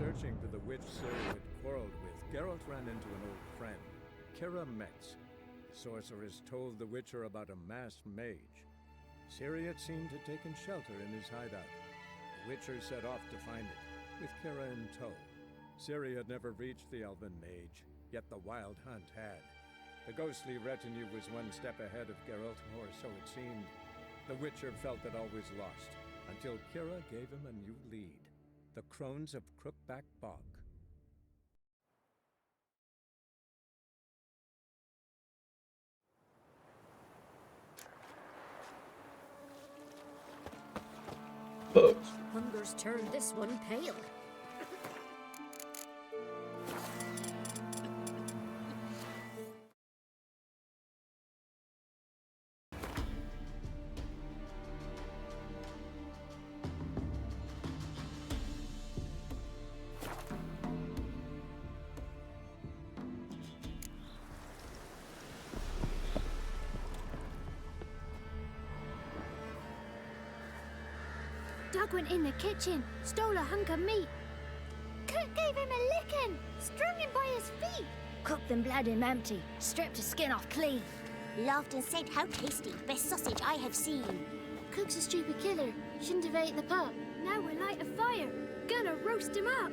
searching for the witch Ciri had quarreled with, Geralt ran into an old friend, Kira Metz. The sorceress told the Witcher about a masked mage. Ciri had seemed to have taken shelter in his hideout. The Witcher set off to find it, with Kira in tow. Ciri had never reached the elven mage, yet the wild hunt had. The ghostly retinue was one step ahead of Geralt, or so it seemed. The Witcher felt that all was lost, until Kira gave him a new lead. The Crones of Crookback Bog. Hunger's turned this one pale. Doug went in the kitchen, stole a hunk of meat. Cook gave him a licking, strung him by his feet. Cooked and bled him empty, stripped his skin off clean. Laughed and said, "How tasty, best sausage I have seen." Cook's a stupid killer, shouldn't have ate the pup. Now we'll light a fire, gonna roast him up.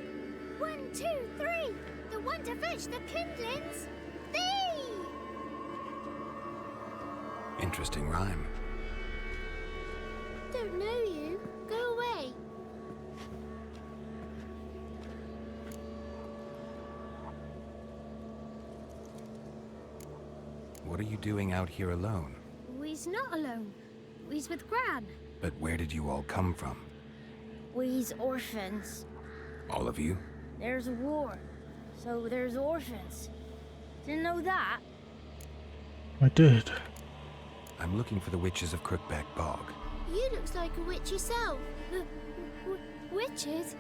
1, 2, 3, the one to fetch the kindlings. Thee! Interesting rhyme. Don't know you. Go away. What are you doing out here alone? We's not alone. We's with Gran. But where did you all come from? We's orphans. All of you? There's a war, so there's orphans. Didn't know that? I did. I'm looking for the witches of Crookback Bog. You looks like a witch yourself. Witches?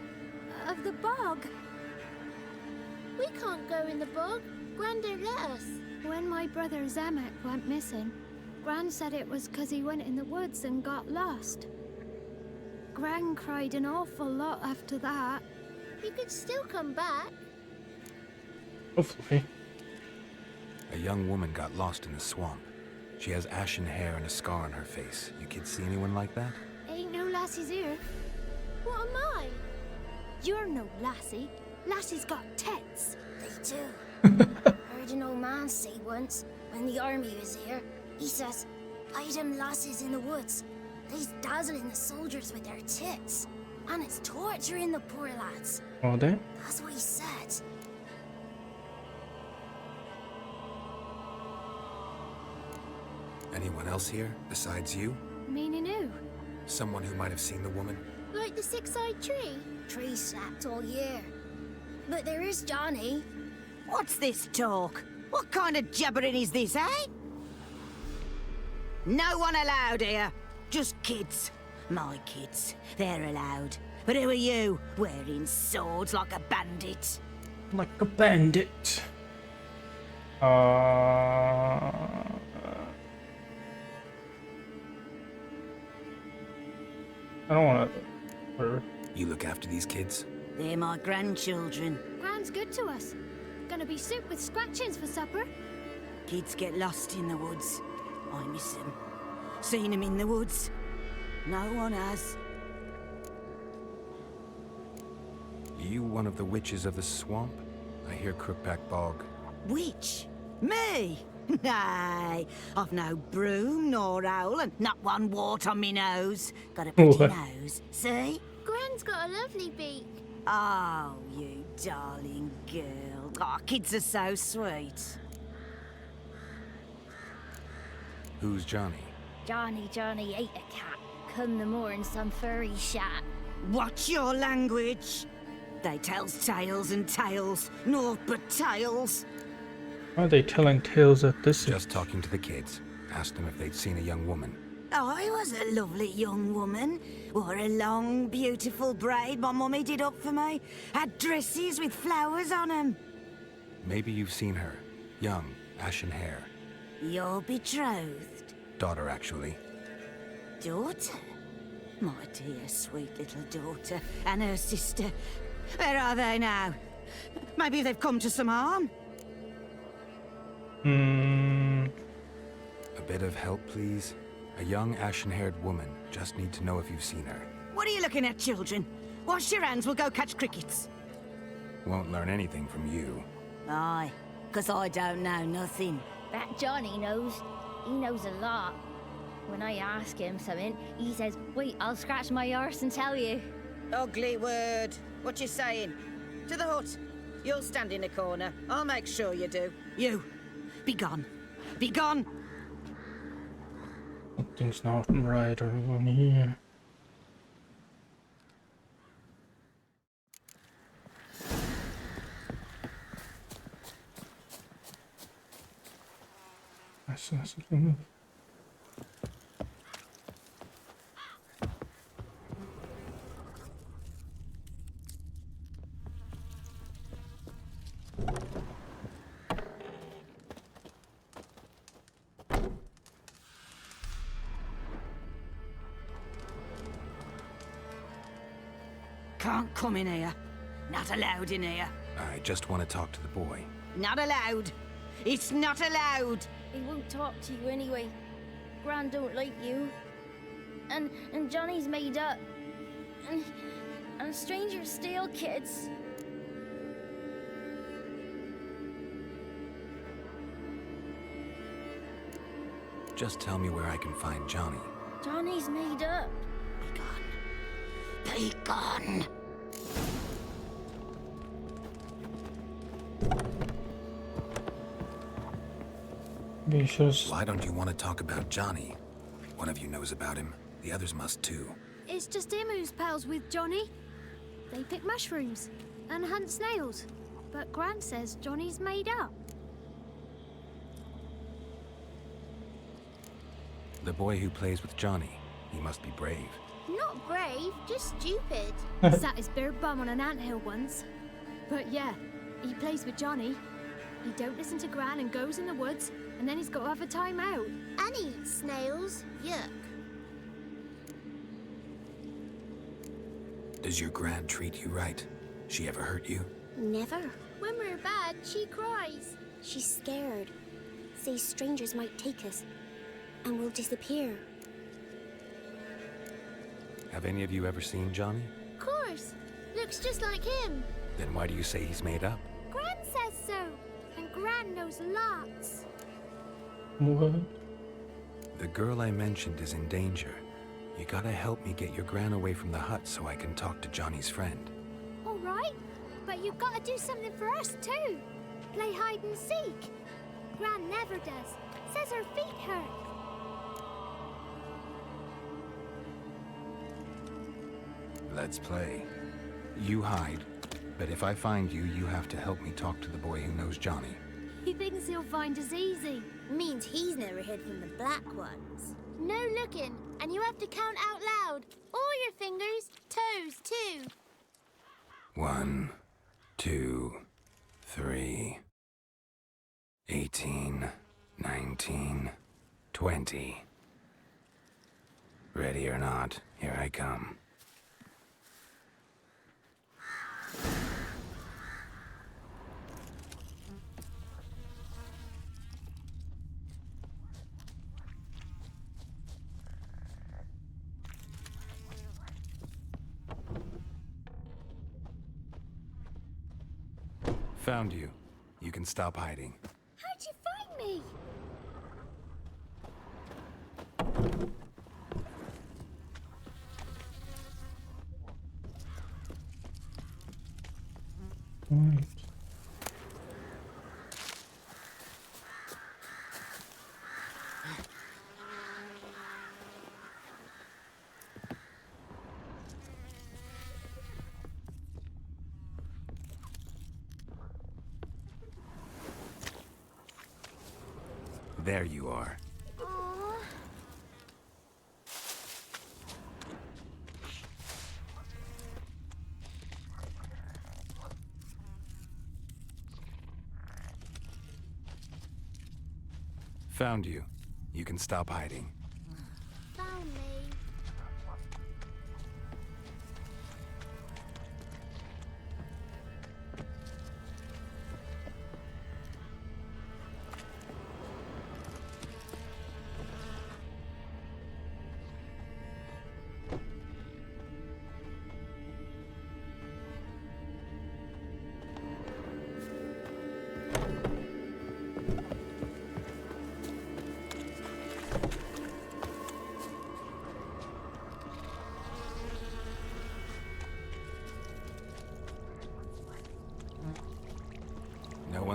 Of the bog? We can't go in the bog. Gran don't let us. When my brother Zemek went missing, Gran said it was 'cause he went in the woods and got lost. Gran cried an awful lot after that. You could still come back. Hopefully. A young woman got lost in the swamp. She has ashen hair and a scar on her face. You kids see anyone like that? Ain't no lassies here. What am I? You're no lassie. Lassies got tits. They do. Heard an old man say once, when the army was here, he says, "Hide them lasses in the woods. They's dazzling the soldiers with their tits. And it's torturing the poor lads." Are they? That's what he said. Anyone else here besides you? Meaning who? Someone who might have seen the woman? Like the six-eyed tree? Tree's sacked all year. But there is Johnny. What's this talk? What kind of jabbering is this, eh? No one allowed here. Just kids. My kids. They're allowed. But who are you, wearing swords like a bandit? Like a bandit. I don't want to. You look after these kids? They're my grandchildren. Gran's good to us. Gonna be soup with scratchings for supper. Kids get lost in the woods. I miss them. Seen them in the woods. No one has. You one of the witches of the swamp? I hear Crookback Bog. Witch? Me? Nay, I've no broom nor owl and not one wart on me nose. Got a pretty nose, see? Gran's got a lovely beak. Oh, you darling girl. Oh, kids are so sweet. Who's Johnny? Johnny ate a cat. Come the morn some furry shat. Watch your language. They tells tales and tales, naught but tales. Why are they telling tales at this? Just talking to the kids. Asked them if they'd seen a young woman. I was a lovely young woman. Wore a long, beautiful braid my mummy did up for me. Had dresses with flowers on 'em. Maybe you've seen her. Young, ashen hair. You're betrothed? Daughter, actually. Daughter? My dear, sweet little daughter. And her sister. Where are they now? Maybe they've come to some harm. A bit of help, please? A young ashen-haired woman. Just need to know if you've seen her. What are you looking at, children? Wash your hands, we'll go catch crickets. Won't learn anything from you. Aye, 'cause I don't know nothing. That Johnny knows. He knows a lot. When I ask him something, he says, wait, I'll scratch my arse and tell you. Ugly word. What you saying? To the hut. You'll stand in a corner. I'll make sure you do. You, be gone. Be gone! Something's not right around here. I saw something. Can't come in here. Not allowed in here. I just want to talk to the boy. Not allowed. It's not allowed. He won't talk to you anyway. Gran don't like you. And Johnny's made up. And strangers steal kids. Just tell me where I can find Johnny. Johnny's made up. Be gone. Be gone. Be sure. Why don't you want to talk about Johnny? One of you knows about him. The others must too. It's just him who's pals with Johnny. They pick mushrooms and hunt snails. But Gran says Johnny's made up. The boy who plays with Johnny. He must be brave. Not brave, just stupid. Sat his bare bum on an anthill once. But yeah, he plays with Johnny. He don't listen to Gran and goes in the woods, and then he's got to have a time out. And he eats snails. Yuck. Does your gran treat you right? She ever hurt you? Never. When we're bad, she cries. She's scared. Says strangers might take us. And we'll disappear. Have any of you ever seen Johnny? Of course. Looks just like him. Then why do you say he's made up? Gran says so. And Gran knows lots. What? The girl I mentioned is in danger. You gotta help me get your gran away from the hut so I can talk to Johnny's friend. All right. But you've got to do something for us too. Play hide and seek. Gran never does. Says her feet hurt. Let's play. You hide, but if I find you, you have to help me talk to the boy who knows Johnny. He thinks he'll find us easy. Means he's never hid from the black ones. No looking, and you have to count out loud. All your fingers, toes too. 1, 2, 3, 18, 19, 20. Ready or not, here I come. Found you. You can stop hiding. How'd you find me? Right. There you are. Aww. Found you. You can stop hiding. Found me.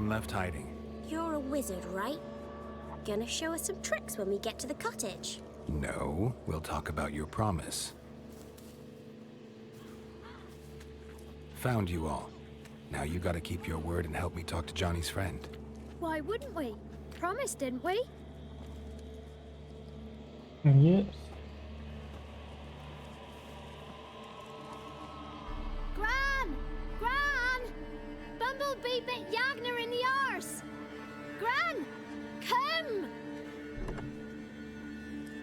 one left hiding. You're a wizard, right? Gonna show us some tricks when we get to the cottage. No, we'll talk about your promise. Found you all. Now you gotta keep your word and help me talk to Johnny's friend. Why wouldn't we? Promised, didn't we? Yes. Gran! Gran! Bumblebee bit Yagner in the arse! Gran! Come!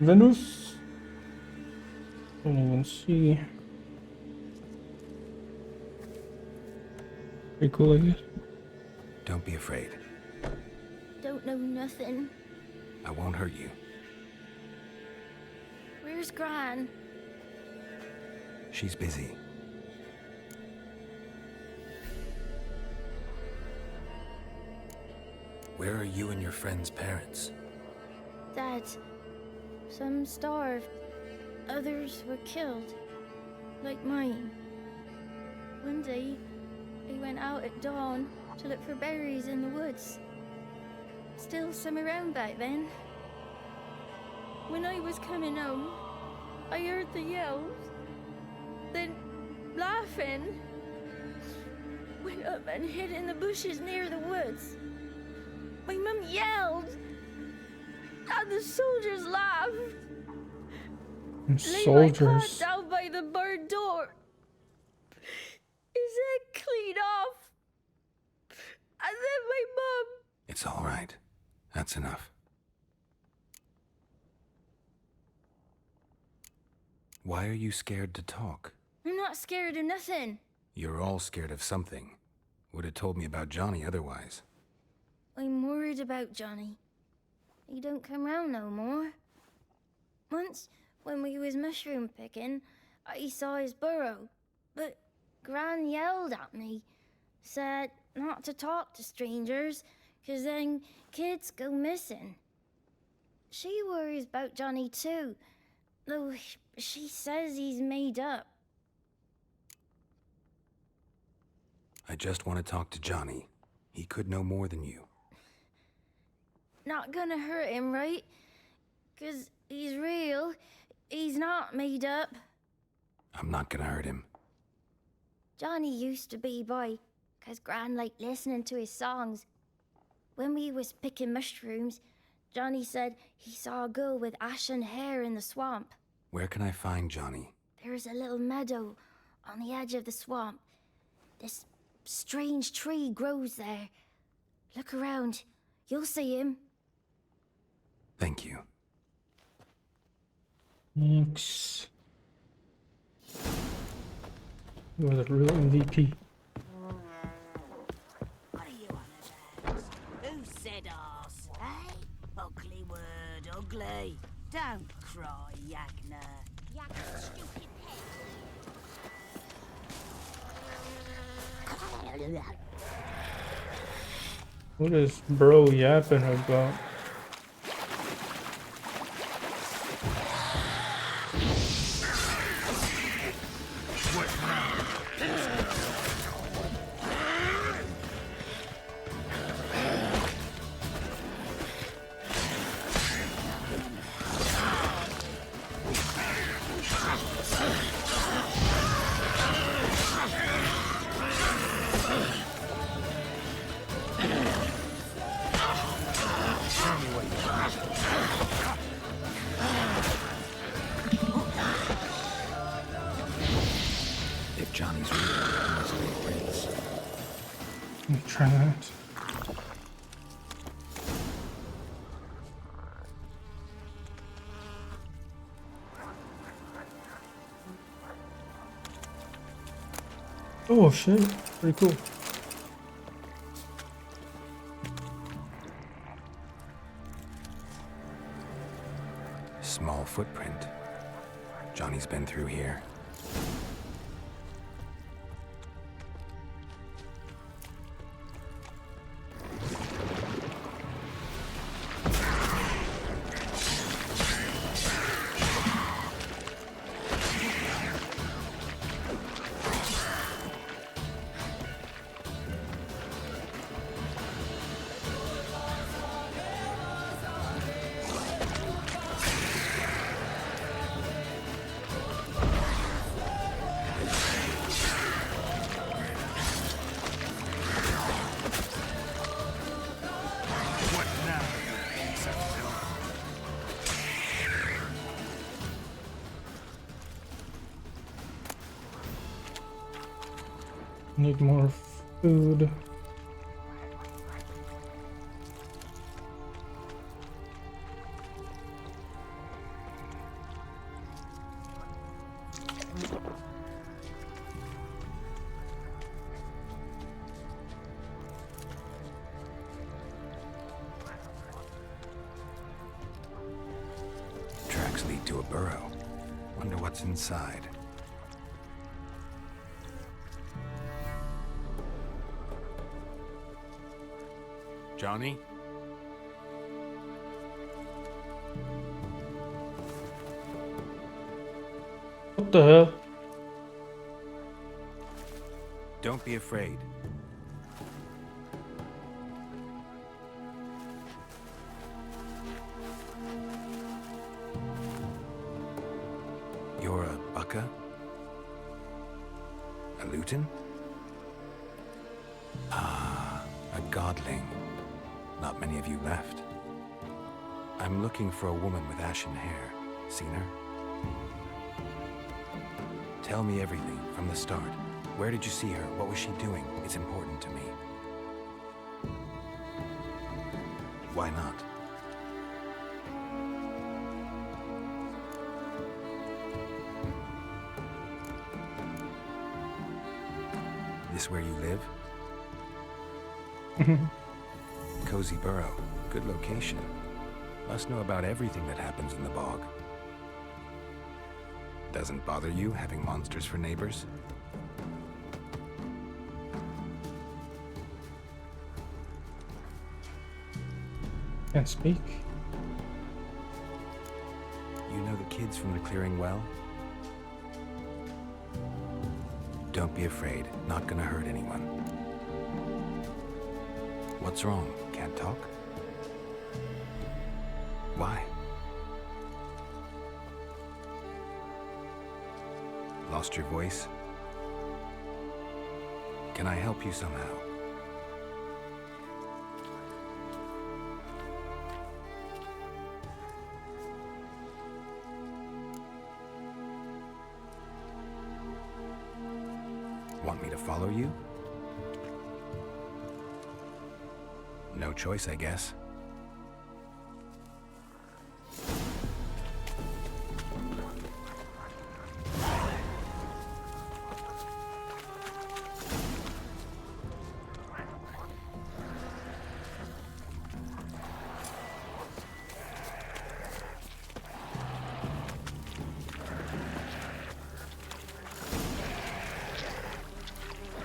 Venus. Don't even see. Pretty cool, I guess. Don't be afraid. Don't know nothing. I won't hurt you. Where's Gran? She's busy. Where are you and your friend's parents? Dad. Some starved. Others were killed. Like mine. One day, he went out at dawn to look for berries in the woods. Still some around back then. When I was coming home, I heard the yells. Then, laughing, went up and hid in the bushes near the woods. My mum yelled, and the soldiers laughed. Laid my cot Soldiers. down by the barn door. His head clean off. And then my mum. It's all right. That's enough. Why are you scared to talk? I'm not scared of nothing. You're all scared of something. Would have told me about Johnny otherwise. I'm worried about Johnny. He don't come round no more. Once, when we was mushroom picking, I saw his burrow. But Gran yelled at me. Said not to talk to strangers, 'cause then kids go missing. She worries about Johnny too, though she says he's made up. I just want to talk to Johnny. He could know more than you. Not gonna hurt him, right? 'Cause he's real. He's not made up. I'm not gonna hurt him. Johnny used to be boy, 'cause Gran liked listening to his songs. When we was picking mushrooms, Johnny said he saw a girl with ashen hair in the swamp. Where can I find Johnny? There's a little meadow on the edge of the swamp. This strange tree grows there. Look around. You'll see him. Thank you. Thanks. You're the real MVP. What are you on about? Who said arse, eh? Ugly word, ugly. Don't cry, Yagner. Yagner's stupid head. What is bro yapping about? If Johnny's real, he must be a prince. Let me try that. Oh shit, pretty cool. Small footprint. Johnny's been through here. Need more food. Tracks lead to a burrow. Wonder what's inside. Johnny? What the hell? Don't be afraid. You're a bucka? A lutin? Ah, a godling. Not many of you left. I'm looking for a woman with ashen hair. Seen her? Tell me everything from the start. Where did you see her? What was she doing? It's important to me. Why not? This where you live? Cozy burrow. Good location. Must know about everything that happens in the bog. Doesn't bother you having monsters for neighbors? Can't speak. You know the kids from the clearing well? Don't be afraid. Not gonna hurt anyone. What's wrong? Can't talk? Why? Lost your voice? Can I help you somehow? Want me to follow you? No choice, I guess.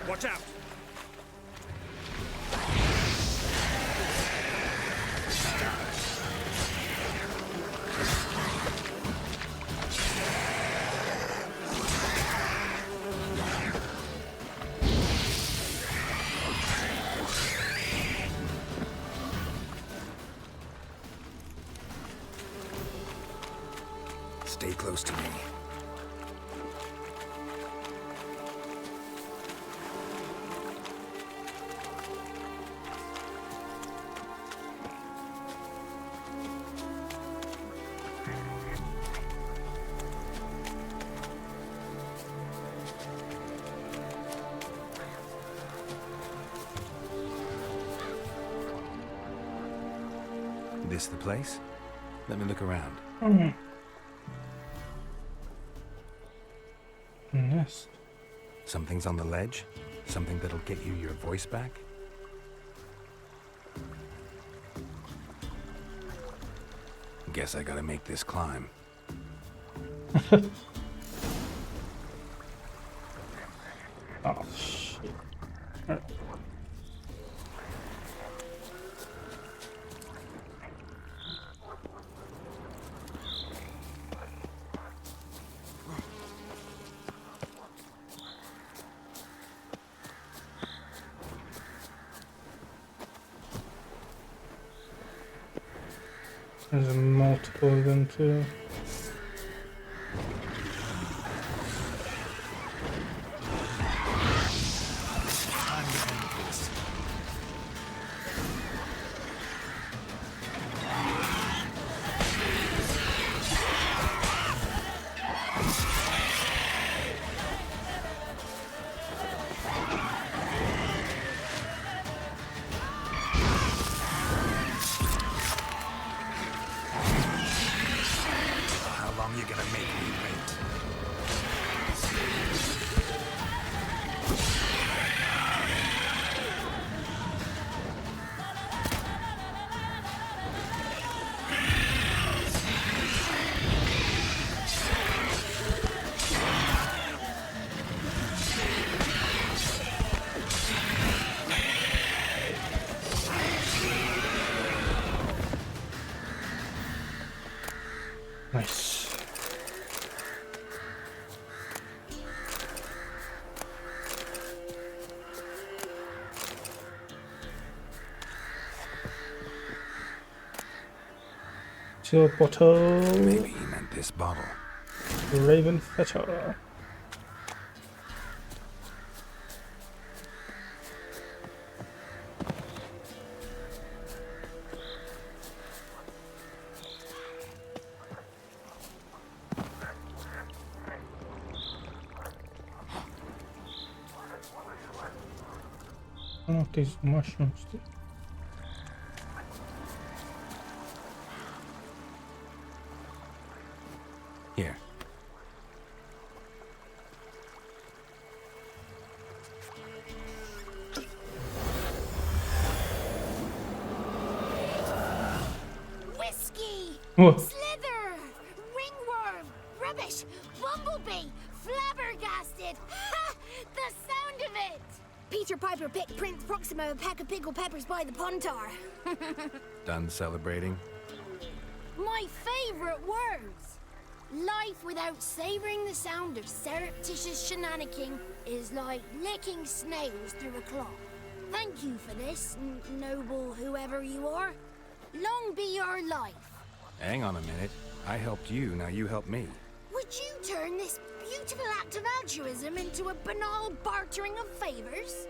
Watch out! Stay close to me. This the place? Let me look around. Nest. Something's on the ledge? Something that'll get you your voice back? Guess I gotta make this climb. Oh, shit. Alright. There's multiple of them too. your bottle. Maybe he meant this bottle. Raven Fetcher. I don't know what these mushrooms do. Here. Whiskey! What? Slither! Ringworm! Rubbish! Bumblebee! Flabbergasted! Ha! The sound of it! Peter Piper picked Prince Proximo a pack of pickled peppers by the Pontar. Done celebrating? My favorite words! Life without savoring the sound of surreptitious shenanigans is like licking snails through a cloth. Thank you for this, noble whoever you are. Long be your life. Hang on a minute. I helped you, now you help me. Would you turn this beautiful act of altruism into a banal bartering of favors?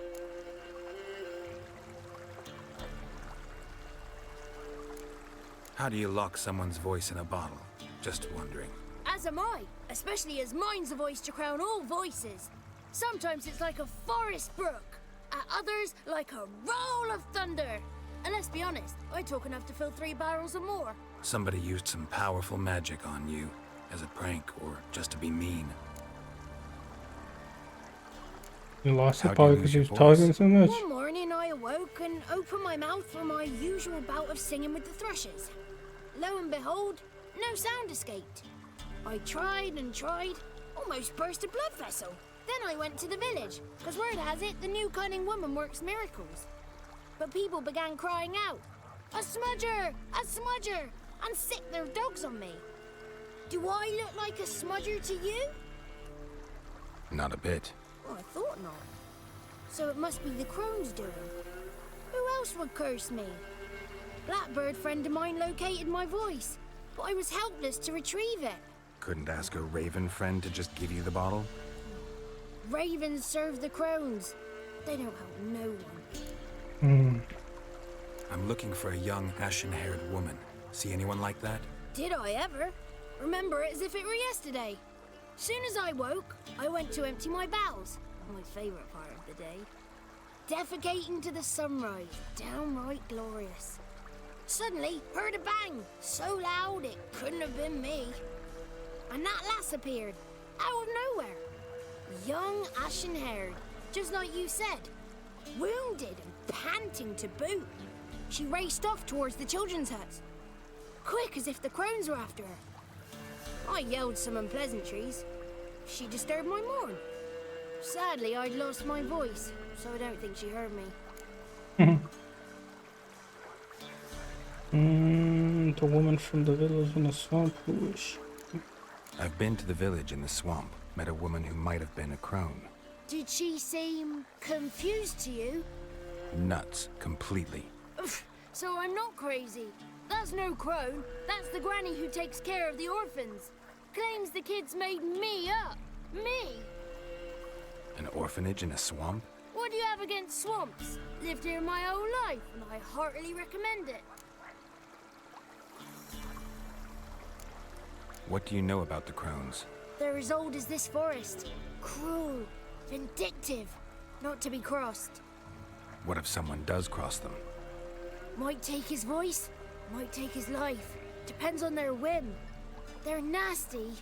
How do you lock someone's voice in a bottle? Just wondering. As am I, especially as mine's a voice to crown all voices. Sometimes it's like a forest brook, at others like a roll of thunder. And let's be honest, I talk enough to fill 3 barrels or more. Somebody used some powerful magic on you, as a prank or just to be mean. You lost it How'd probably you because lose you your was talking voice? so much. One morning I awoke and opened my mouth for my usual bout of singing with the thrushes. Lo and behold, no sound escaped. I tried and tried, almost burst a blood vessel. Then I went to the village, because word has it the new cunning woman works miracles. But people began crying out, "A smudger! A smudger!" and sick their dogs on me. Do I look like a smudger to you? Not a bit. Well, I thought not. So it must be the crone's doing. Who else would curse me? Blackbird friend of mine located my voice, but I was helpless to retrieve it. Couldn't ask a raven friend to just give you the bottle? Ravens serve the crones. They don't help no one. I'm looking for a young, ashen-haired woman. See anyone like that? Did I ever? Remember it as if it were yesterday. Soon as I woke, I went to empty my bowels. My favorite part of the day. Defecating to the sunrise. Downright glorious. Suddenly, heard a bang. So loud it couldn't have been me. And that lass appeared. Out of nowhere. Young, ashen-haired. Just like you said. Wounded and panting to boot. She raced off towards the children's huts. Quick as if the crones were after her. I yelled some unpleasantries. She disturbed my morn. Sadly, I'd lost my voice, so I don't think she heard me. The woman from the village in the swamp who wish. I've been to the village in the swamp. Met a woman who might have been a crone. Did she seem confused to you? Nuts. Completely. So I'm not crazy. That's no crone. That's the granny who takes care of the orphans. Claims the kids made me up. Me! An orphanage in a swamp? What do you have against swamps? Lived here my whole life, and I heartily recommend it. What do you know about the crones? They're as old as this forest. Cruel, vindictive, not to be crossed. What if someone does cross them? Might take his voice, might take his life. Depends on their whim. They're nasty,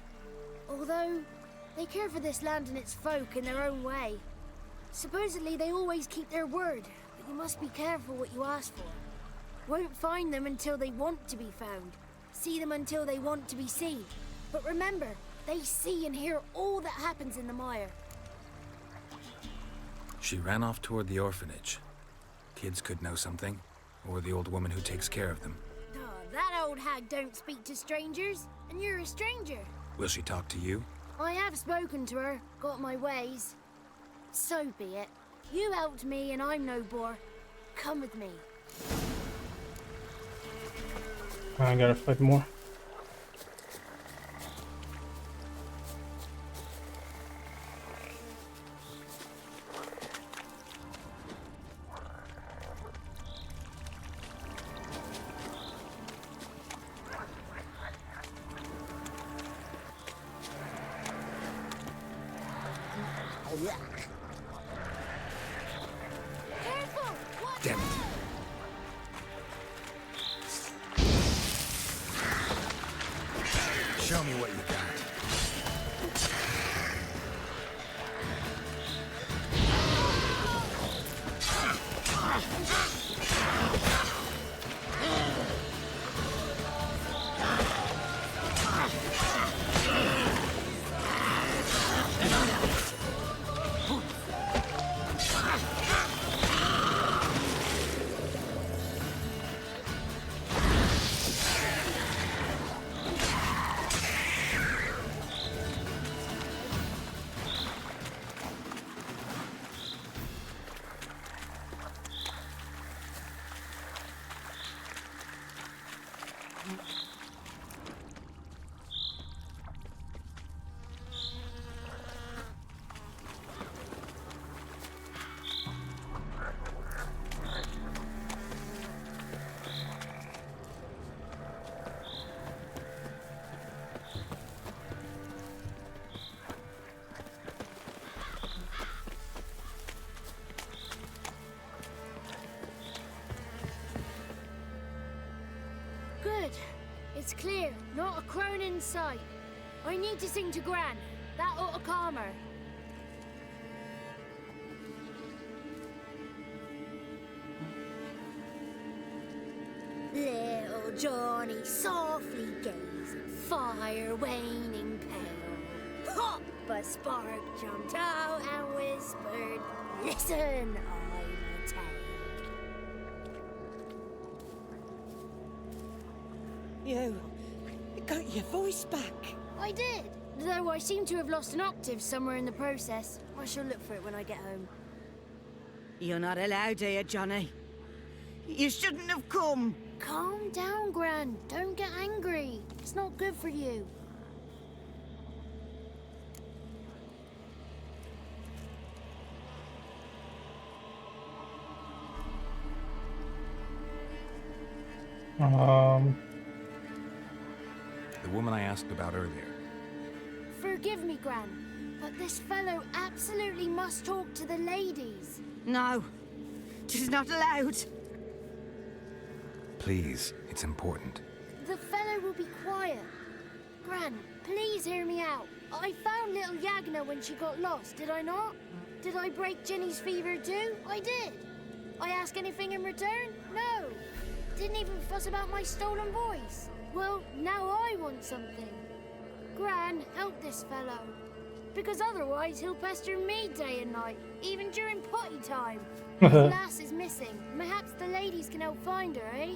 although they care for this land and its folk in their own way. Supposedly they always keep their word, but you must be careful what you ask for. Won't find them until they want to be found. See them until they want to be seen. But remember, they see and hear all that happens in the mire. She ran off toward the orphanage. Kids could know something. Or the old woman who takes care of them. Oh, that old hag don't speak to strangers, and you're a stranger. Will she talk to you? I have spoken to her, got my ways. So be it. You helped me and I'm no bore. Come with me. I gotta fight more. Damn it. Show me what you got. Good. It's clear. Not a crone in sight. I need to sing to Gran. That ought to calm her. Little Johnny softly gazing, fire waning pale. Pop! A spark jumped out and whispered, "Listen, I'm a tale." You got your voice back. I did, though I seem to have lost an octave somewhere in the process. I shall look for it when I get home. You're not allowed here, Johnny. You shouldn't have come. Calm down, Gran. Don't get angry. It's not good for you. The woman I asked about earlier. Forgive me, Gran, but this fellow absolutely must talk to the ladies. No, she's not allowed. Please, it's important. The fellow will be quiet. Gran, please hear me out. I found little Yagna when she got lost, did I not? Did I break Ginny's fever too? I did. I ask anything in return? No. Didn't even fuss about my stolen voice. Well, now I want something. Gran, help this fellow. Because otherwise he'll pester me day and night, even during potty time. His lass is missing. Perhaps the ladies can help find her, eh?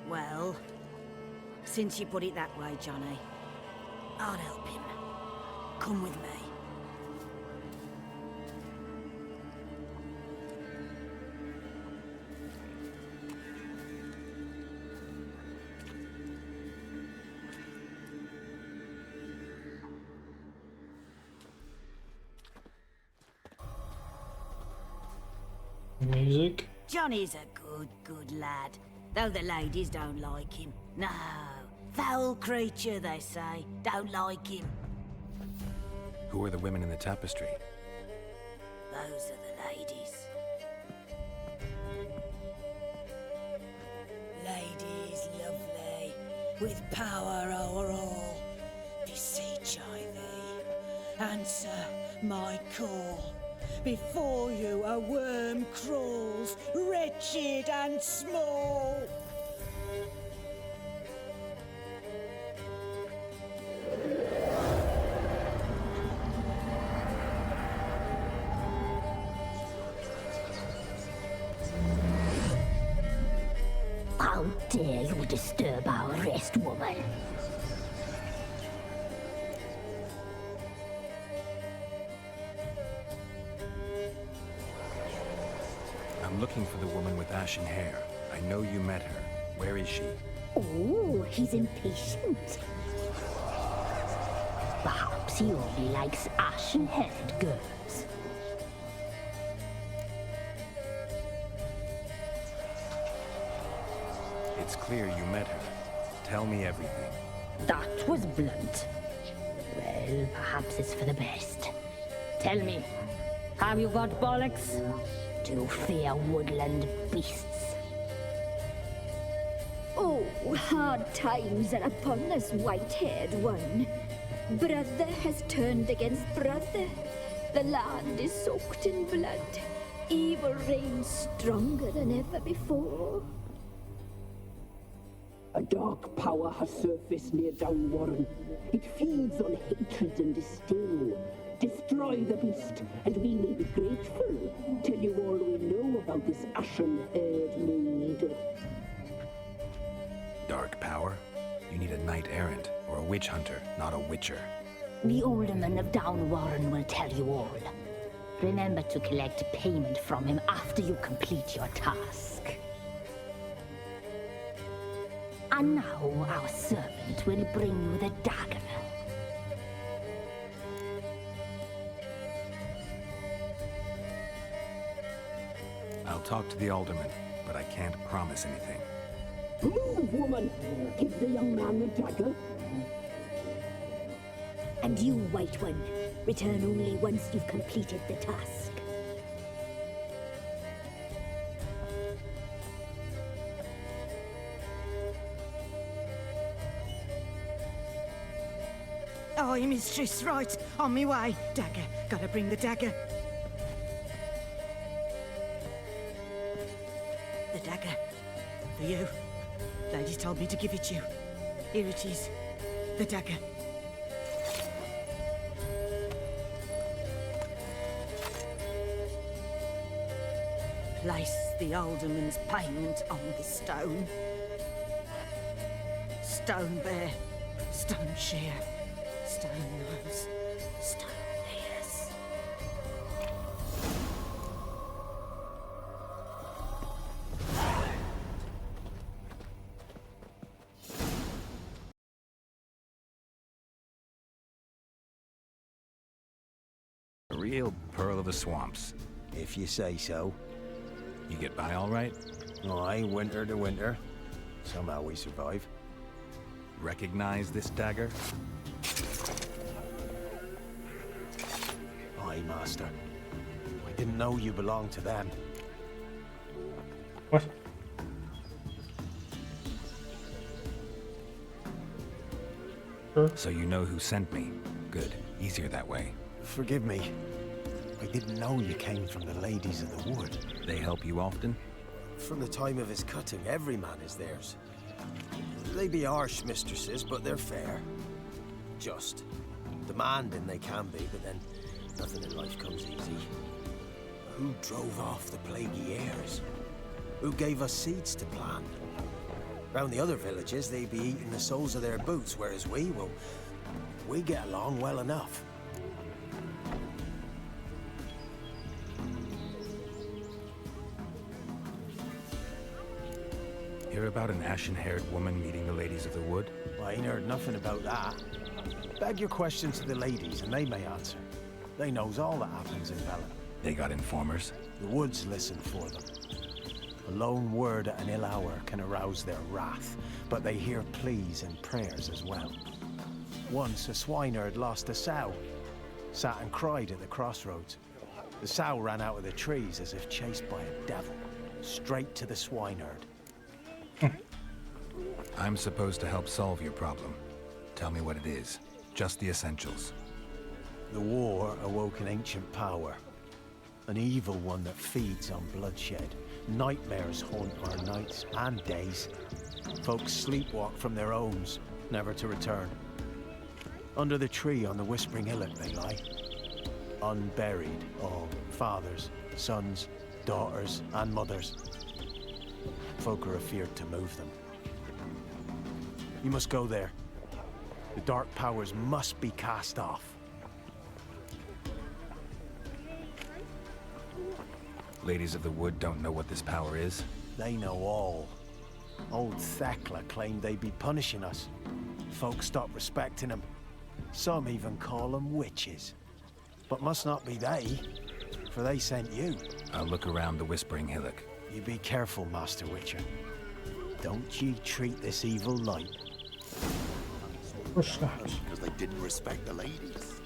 Well, since you put it that way, Johnny, I'll help him. Come with me. Music. Johnny's a good lad, though the ladies don't like him. No, foul creature, they say. Don't like him. Who are the women in the tapestry? Those are the ladies. Ladies lovely, with power o'er all. Beseech I thee, answer my call. Before you a worm crawls, wretched and small. How dare you disturb our rest, woman? I'm looking for the woman with ashen hair. I know you met her. Where is she? Oh, he's impatient. Perhaps he only likes ashen-haired girls. It's clear you met her. Tell me everything. That was blunt. Well, perhaps it's for the best. Tell me, Have you got bollocks? Do you fear woodland beasts? Oh, hard times are upon us, white-haired one. Brother has turned against brother. The land is soaked in blood. Evil reigns stronger than ever before. A dark power has surfaced near Downwarren. It feeds on hatred and disdain. Destroy the beast, and we may be grateful. Tell you all we know about this ashen-haired maid. Dark power? You need a knight-errant or a witch hunter, not a witcher. The alderman of Downwarren will tell you all. Remember to collect payment from him after you complete your task. And now our servant will bring you the dagger. I'll talk to the alderman, but I can't promise anything. Move, woman! Give the young man the dagger. And you, White One, return only once you've completed the task. Aye, mistress, right. On me way. Dagger. Gotta bring the dagger. The dagger. For you. Lady told me to give it you. Here it is. The dagger. Place the alderman's payment on the stone. Stone bear. Stone shear. Stone nose, stone ears. A real pearl of the swamps. If you say so. You get by all right? Aye, winter to winter. Somehow we survive. Recognize this dagger? Aye, master. I didn't know you belonged to them. What? So you know who sent me. Good. Easier that way. Forgive me. I didn't know you came from the ladies of the wood. They help you often? From the time of his cutting, every man is theirs. They be harsh mistresses, but they're fair. Just. Demanding they can be, but then nothing in life comes easy. Who drove off the plaguey airs? Who gave us seeds to plant? Round the other villages, they be eating the soles of their boots, whereas we get along well enough. Hear about an ashen-haired woman meeting the ladies of the wood? I ain't heard nothing about that. Beg your questions to the ladies, and they may answer. They knows all that happens in Velen. They got informers? The woods listen for them. A lone word at an ill hour can arouse their wrath, but they hear pleas and prayers as well. Once a swineherd lost a sow, sat and cried at the crossroads. The sow ran out of the trees as if chased by a devil, straight to the swineherd. I'm supposed to help solve your problem. Tell me what it is. Just the essentials. The war awoke an ancient power. An evil one that feeds on bloodshed. Nightmares haunt our nights and days. Folks sleepwalk from their homes, never to return. Under the tree on the Whispering Hillock they lie. Unburied, all fathers, sons, daughters, and mothers. Folk are afeared to move them. You must go there. The dark powers must be cast off. Ladies of the Wood don't know what this power is? They know all. Old Thekla claimed they'd be punishing us. Folk stopped respecting them. Some even call them witches. But must not be they, for they sent you. I'll look around the Whispering Hillock. You be careful, Master Witcher. Don't ye treat this evil light. Because they didn't respect the ladies.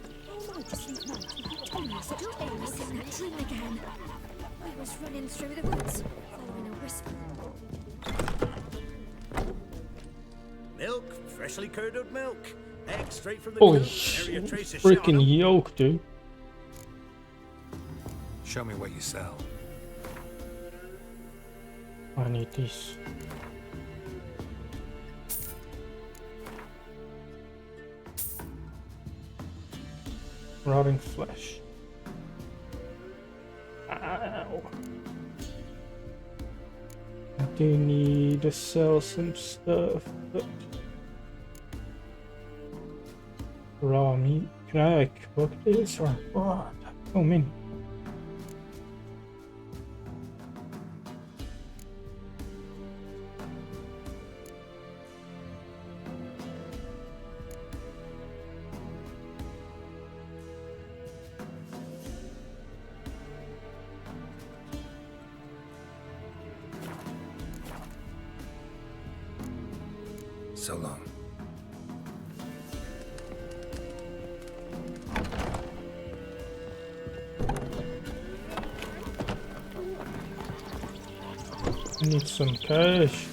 whispering again. I was running through the woods, following a whisper. Milk, freshly curdled milk. Eggs straight from the Holy coop. shit, Area trace of shit on freaking 'em. yolk, dude. Show me what you sell. I need these. Rotting flesh. Ow. I do need to sell some stuff, but raw meat. Can I like cook this or what? So many. So long. I need some cash.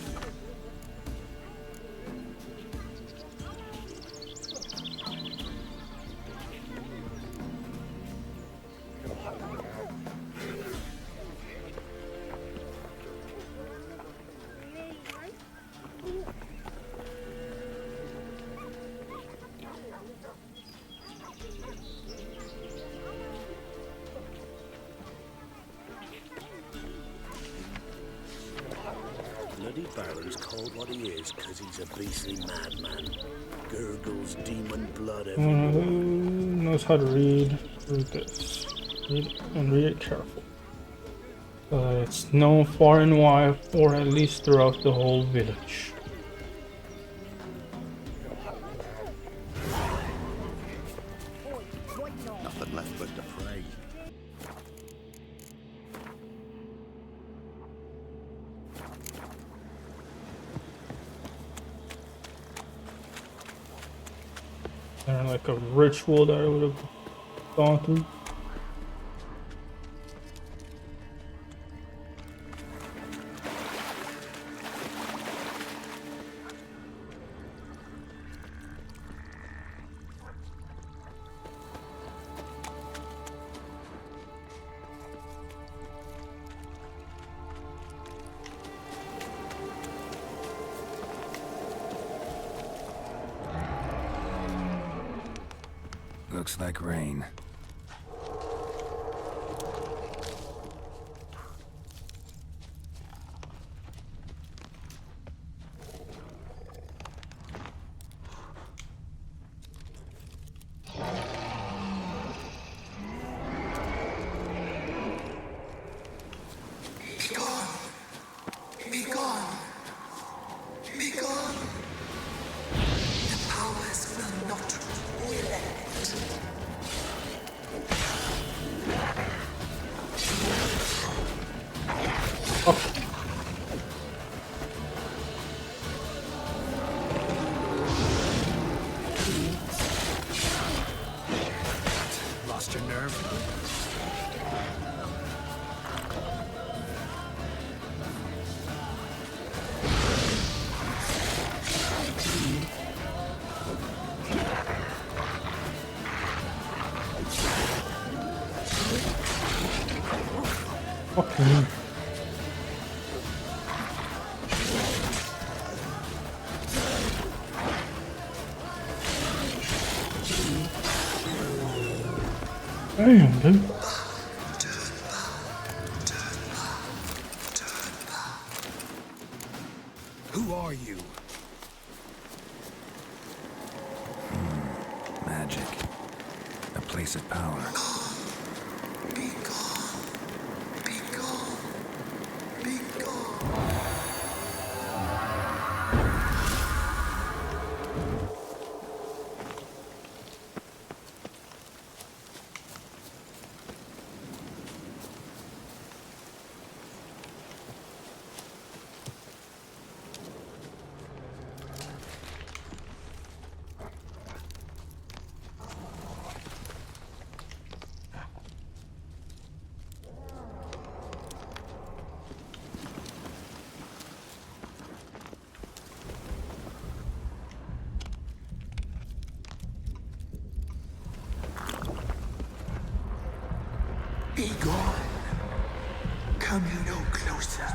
Bloody Baron's called what he is because he's a beastly madman. Gurgles demon blood everywhere. Who knows how to read? Read this. Read it and read it careful. It's known far and wide, or at least throughout the whole village. Nothing left but to pray. There like a ritual that I would have gone through. Looks like rain. Be gone! Be gone! Be gone! The powers will not relent. Lost your nerve? Fuck me. Damn, dude. Who are you? Magic. A place of power. Be gone! Be gone! Be gone! Come no closer.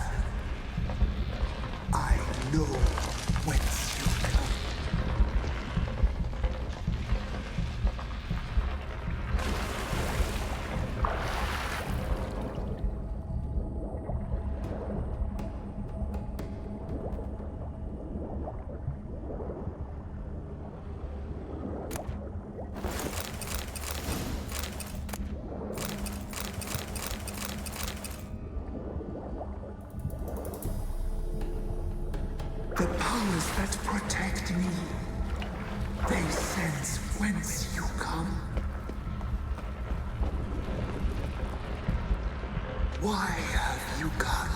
I know whence you come. The powers that protect me, they sense whence you come. Why have you come?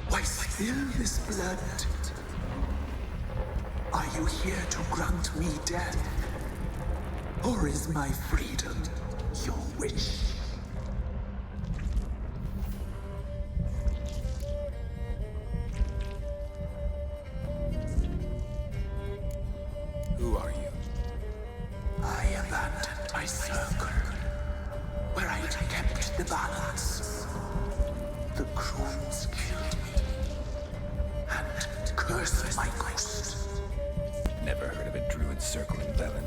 Why spill this blood? Are you here to grant me death? Or is my freedom your wish? Who are you? I abandoned my circle, where I kept the balance. The crones killed me, and cursed my ghost. Never heard of a druid circle in Velen.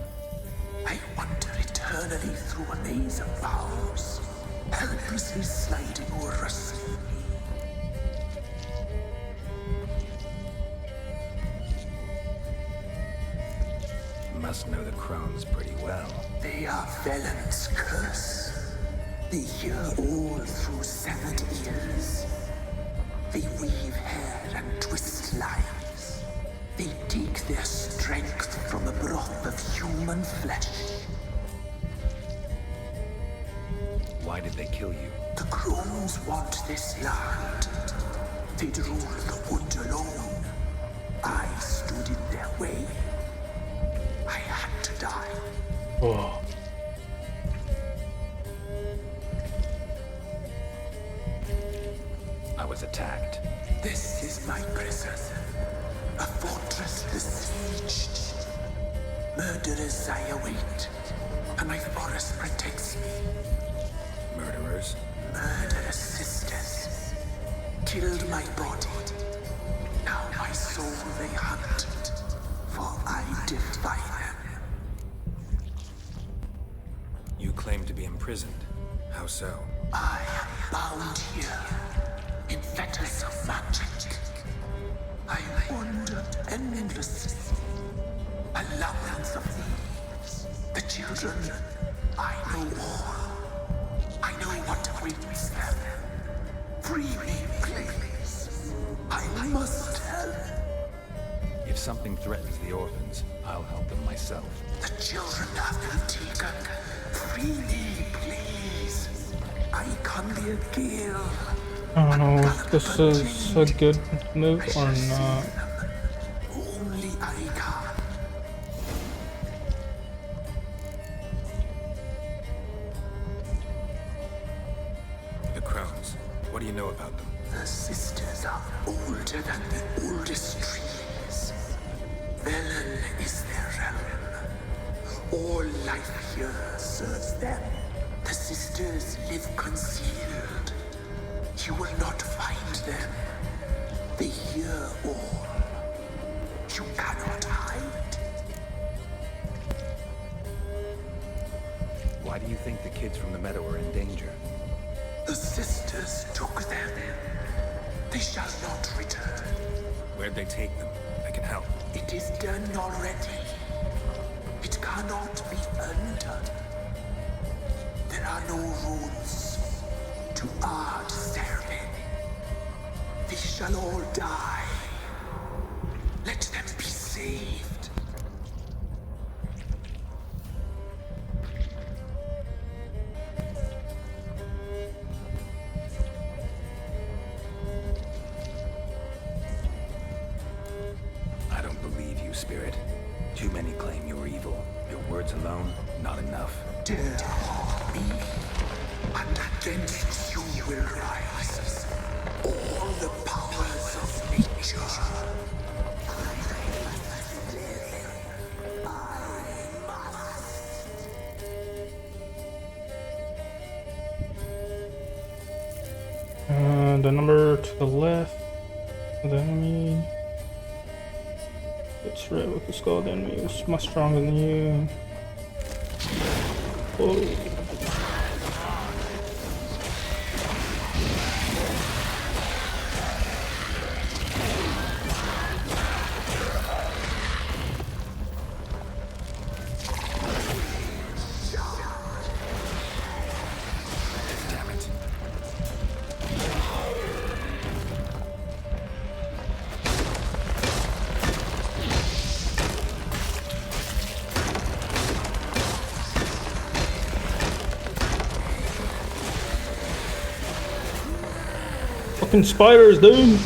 I wander eternally through a maze of vows, helplessly sliding o'er us. Must know the crones pretty well. They are Velen's curse. They hear all through severed ears. They weave hair and twist lives. They take their strength from the broth of human flesh. Why did they kill you? The crones want this land. They'd rule the wood alone. I stood in their way. I had to die. Oh. I was attacked. This is my prison. A fortress besieged. Murderers I await, and my forest protects me. Murderers? Murderous sisters killed my body. Now my soul they hunt, for I defy them. You claim to be imprisoned. How so? I am bound here in fetters of magic. I wandered endlessly. A labyrinth of thieves. The children, I know all. I know what awaits them. Free me, please. I must help. If something threatens the orphans, I'll help them myself. The children have been taken. Free me, please. I can be a gale. I don't know if this is a good move or not. Only I can. The crones. What do you know about them? The sisters are older than the oldest trees. Velen is their realm. All life here serves them. The sisters live concealed. You will not find them. They hear all. You cannot hide. Why do you think the kids from the meadow are in danger? The sisters took them. They shall not return. Where'd they take them? I can help. It is done already. It cannot be undone. There are no rules to our ceremony. They shall all die. Let them be saved. I don't believe you, Spirit. Too many claim you're evil. Your words alone, not enough. Dare harm me, and against you will rise all the powers of nature. The number to the left of the enemy. It's red with the skull. The enemy is much stronger than you. Whoa. Fucking spiders, dude!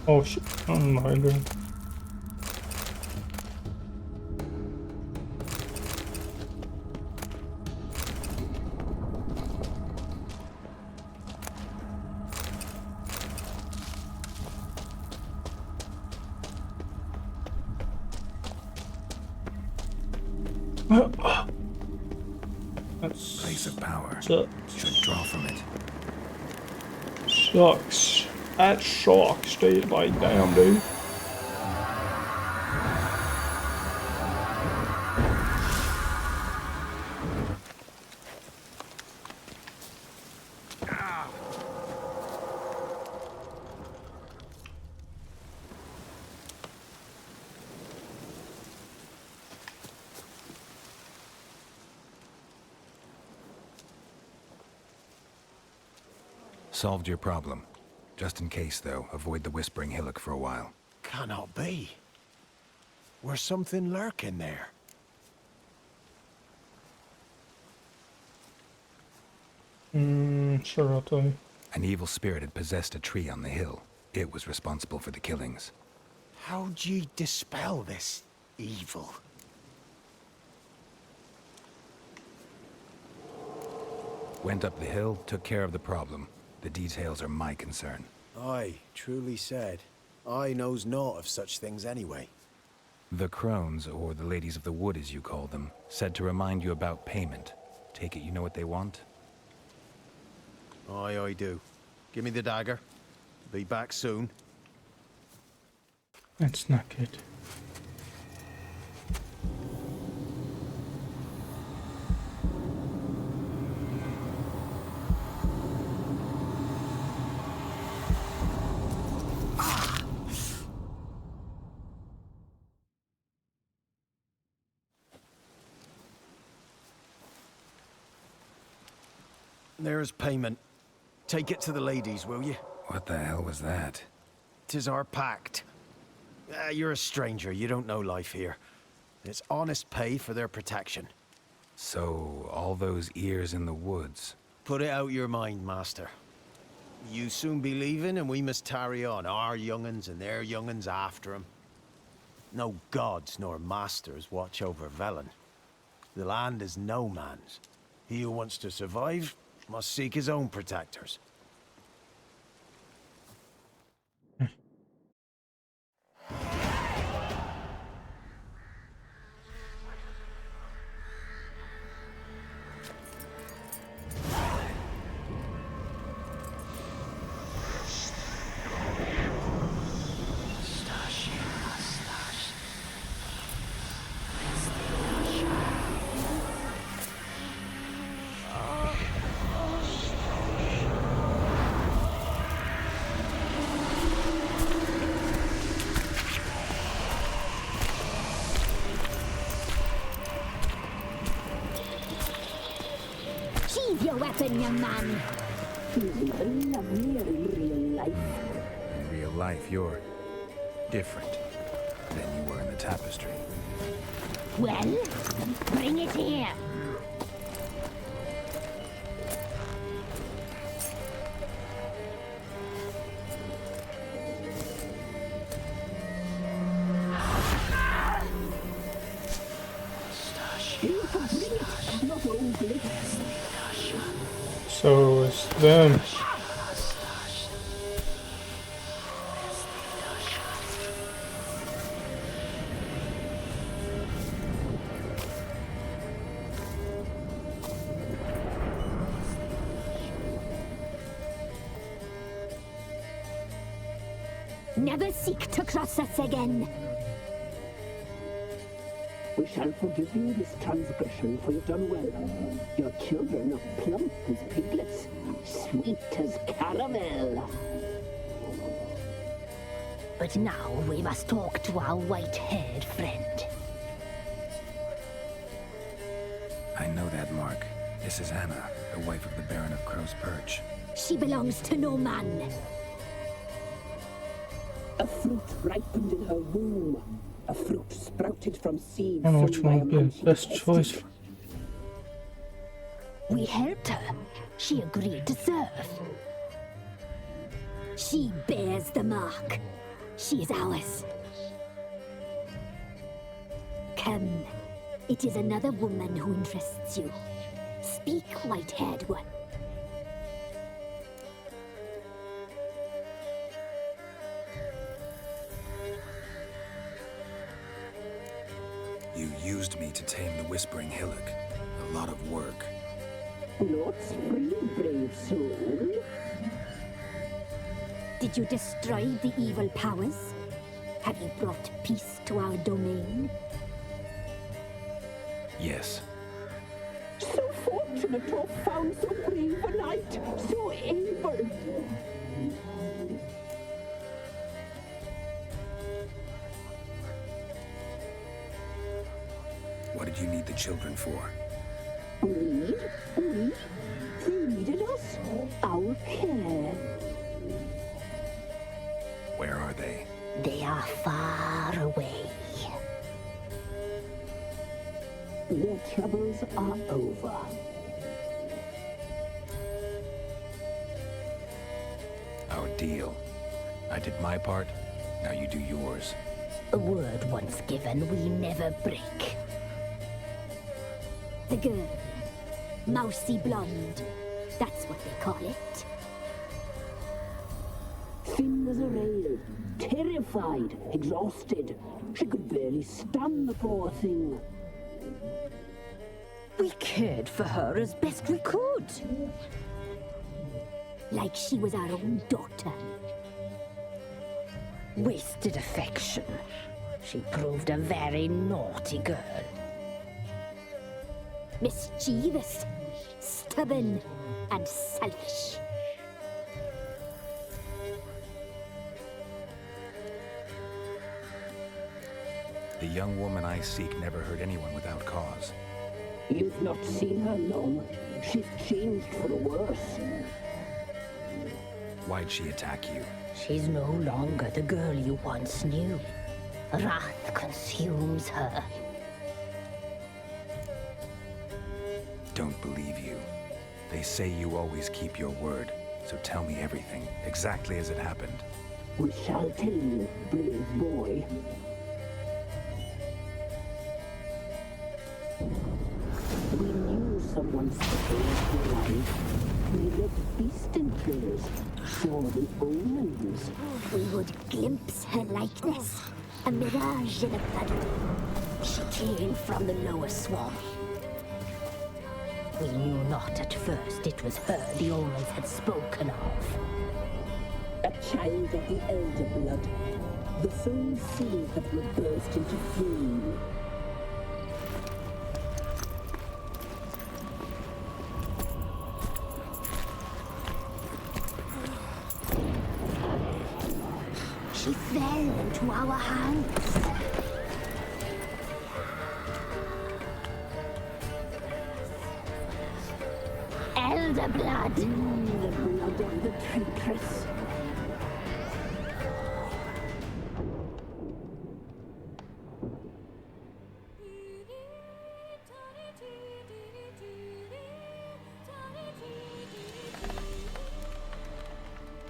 Oh shit, oh my god. That's place of power. Sucks. Should draw from it. Sucks. That sucks, dude. Like, damn, dude. Solved your problem. Just in case, though, avoid the Whispering Hillock for a while. Cannot be. Where's something lurking there? Sure, I'll tell you. An evil spirit had possessed a tree on the hill. It was responsible for the killings. How'd ye dispel this evil? Went up the hill, took care of the problem. The details are my concern. Aye, truly said. I knows naught of such things anyway. The crones, or the ladies of the wood as you call them, said to remind you about payment. Take it you know what they want? Aye, I do. Give me the dagger. Be back soon. That's not good. There's payment. Take it to the ladies, will you? What the hell was that? 'Tis our pact. You're a stranger, you don't know life here. It's honest pay for their protection. So, all those ears in the woods. Put it out your mind, master. You soon be leaving and we must tarry on, our young'uns and their young'uns after 'em. No gods nor masters watch over Velen. The land is no man's. He who wants to survive must seek his own protectors. Sheathe your weapon, young man. He's even lovelier in real life. In real life, you're different than you were in the tapestry. Well, bring it here. Not old glitters. So it's them. Never seek to cross us again. We shall forgive you this transgression, for you've done well. Your children are plump as piglets, sweet as caramel. But now we must talk to our white-haired friend. I know that mark. This is Anna, the wife of the Baron of Crow's Perch. She belongs to no man. A fruit ripened in her womb. A fruit sprouted from seeds. I don't know which one would be the best choice. We helped her. She agreed to serve. She bears the mark. She is ours. Come. It is another woman who interests you. Speak, white-haired one. You used me to tame the Whispering Hillock. A lot of work. Lots free, brave soul. Did you destroy the evil powers? Have you brought peace to our domain? Yes. So fortunate to have found so brave a knight, so able. What did you need the children for? We? They needed us. Our care. Where are they? They are far away. Their troubles are over. Our deal. I did my part, now you do yours. A word once given, we never break. The girl. Mousy blonde. That's what they call it. Thin as a rail, terrified, exhausted. She could barely stand, the poor thing. We cared for her as best we could. Like she was our own daughter. Wasted affection. She proved a very naughty girl. Mischievous, stubborn, and selfish. The young woman I seek never hurt anyone without cause. You've not seen her long. She's changed for the worse. Why'd she attack you? She's no longer the girl you once knew. Wrath consumes her. Don't believe you. They say you always keep your word, so tell me everything, exactly as it happened. We shall tell you, brave boy. We knew someone saved your life. We left beast enclosed, saw the omens. We would glimpse her likeness, a mirage in a puddle. She came from the lower swamp. We knew not at first it was her the omens had spoken of. A child of the elder blood, the soul seed that will burst into flame. She fell into our hands. Elder blood. The blood of the traitress.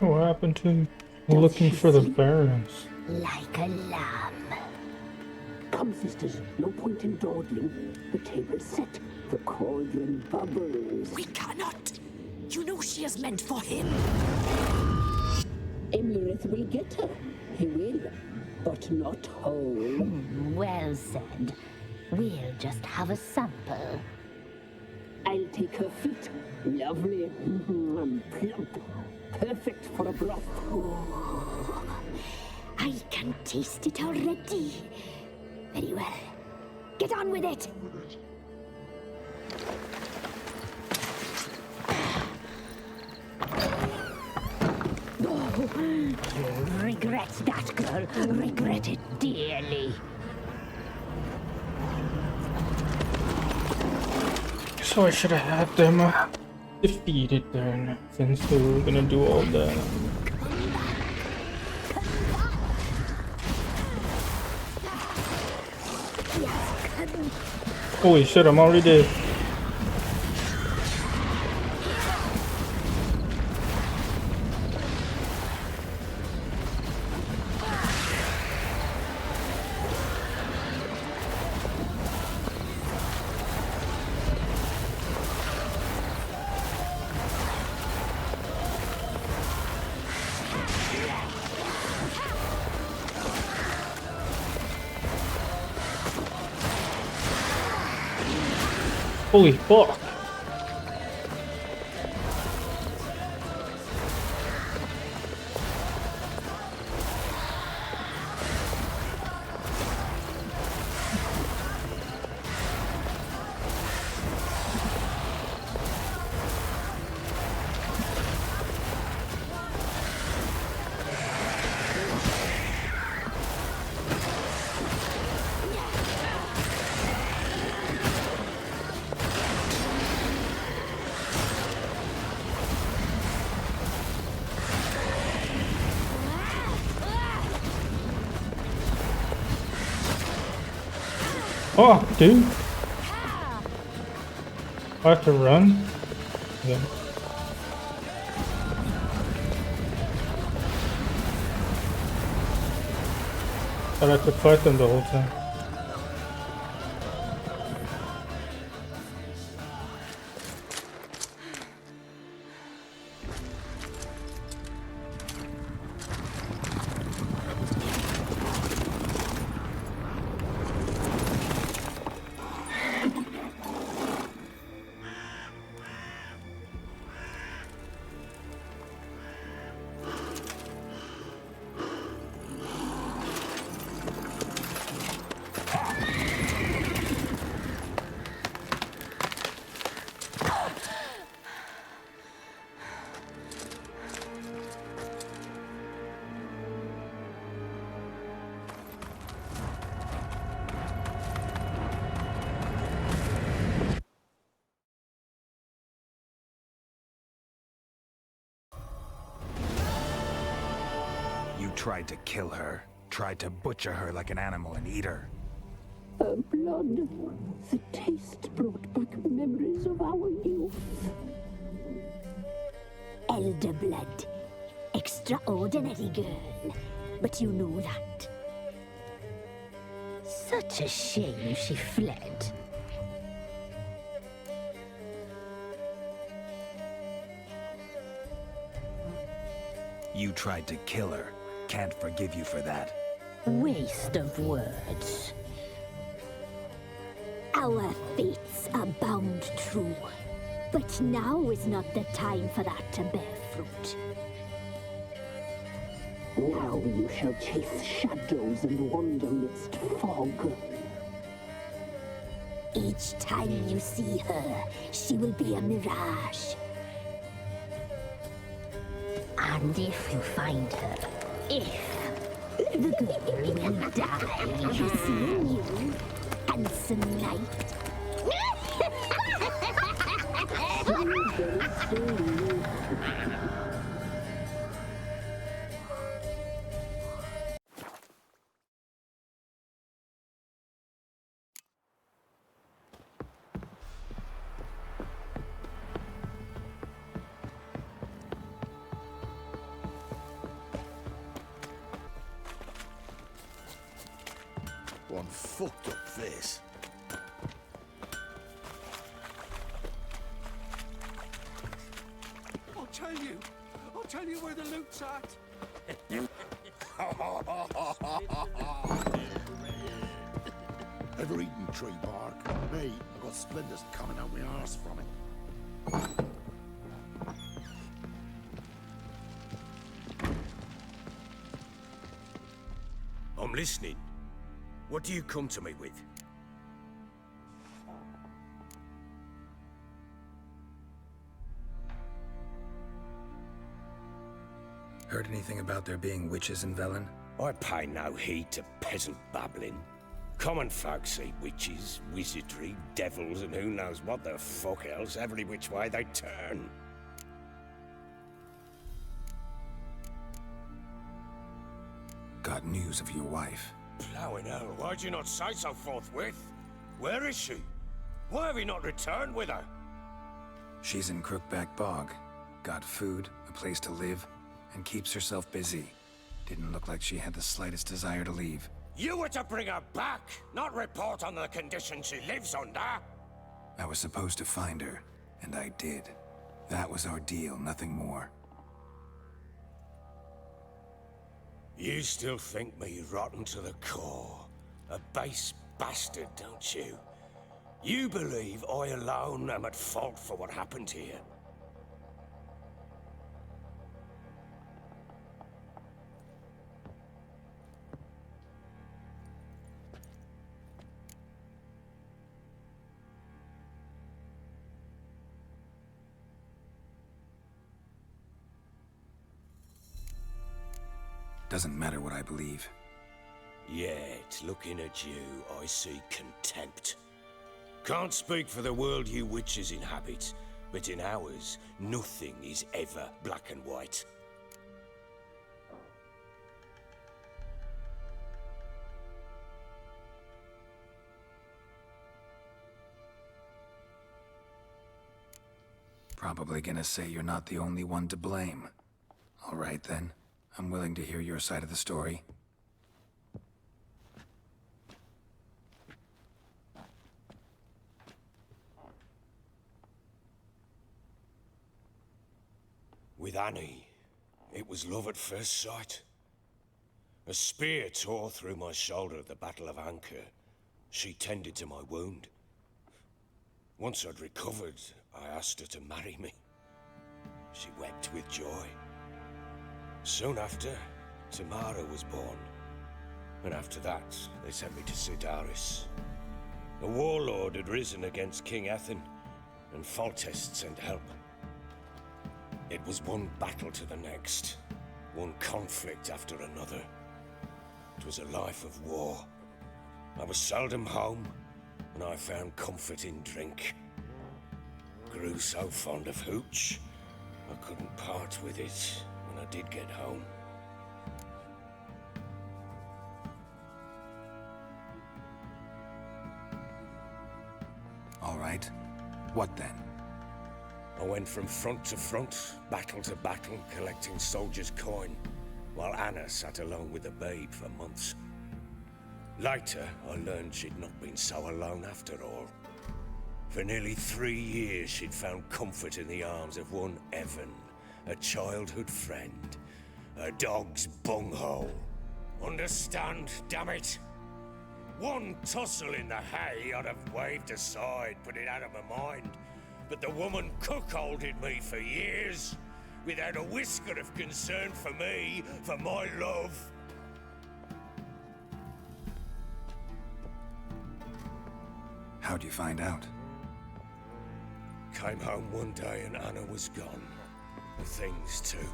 What happened to looking for the barons? Like a lamb. Come, sisters, no point in dawdling. The table's set. The cauldron bubbles. We cannot. You know she is meant for him. Emlyrith will get her. He will, but not whole. Well said. We'll just have a sample. I'll take her feet. Lovely. And plump. Perfect for a broth. I can taste it already. Very well. Get on with it. You'll regret that, girl. Regret it dearly. So I should have had them defeated then, since they were gonna do all that. Holy shit, I'm already dead. Holy fuck. Oh, dude. I have to run? Yeah. I have to fight them the whole time. Tried to kill her, tried to butcher her like an animal and eat her. Her blood. The taste brought back memories of our youth. Elder blood. Extraordinary girl. But you know that. Such a shame she fled. You tried to kill her. Can't forgive you for that. Waste of words. Our fates are bound true. But now is not the time for that to bear fruit. Now you shall chase shadows and wander midst fog. Each time you see her, she will be a mirage. And if you find her, the girl will die. Seeing you, handsome knight. One fucked up this. I'll tell you where the loot's at. Ever eaten tree bark? Me, I got splinters coming out my arse from it. I'm listening. What do you come to me with? Heard anything about there being witches in Velen? I pay no heed to peasant babbling. Common folk see witches, wizardry, devils, and who knows what the fuck else every which way they turn. Got news of your wife. Plowing hell, why'd you not say so forthwith? Where is she? Why have you not returned with her? She's in Crookback Bog. Got food, a place to live, and keeps herself busy. Didn't look like she had the slightest desire to leave. You were to bring her back, not report on the condition she lives under. I was supposed to find her, and I did. That was our deal, nothing more. You still think me rotten to the core. A base bastard, don't you? You believe I alone am at fault for what happened here. Doesn't matter what I believe. Yet, looking at you, I see contempt. Can't speak for the world you witches inhabit, but in ours, nothing is ever black and white. Probably gonna say you're not the only one to blame. All right then. I'm willing to hear your side of the story. With Annie, it was love at first sight. A spear tore through my shoulder at the Battle of Anchor. She tended to my wound. Once I'd recovered, I asked her to marry me. She wept with joy. Soon after, Tamara was born. And after that, they sent me to Sidaris. A warlord had risen against King Ethan, and Foltest sent help. It was one battle to the next, one conflict after another. It was a life of war. I was seldom home, and I found comfort in drink. Grew so fond of hooch, I couldn't part with it when I did get home. All right. What then? I went from front to front, battle to battle, collecting soldiers' coin, while Anna sat alone with the babe for months. Later, I learned she'd not been so alone after all. For nearly 3 years, she'd found comfort in the arms of one Evan, a childhood friend, a dog's bunghole. Understand, damn it? One tussle in the hay I'd have waved aside, put it out of my mind. But the woman cuckolded me for years, without a whisker of concern for me, for my love. How'd you find out? Came home one day and Anna was gone. The things too.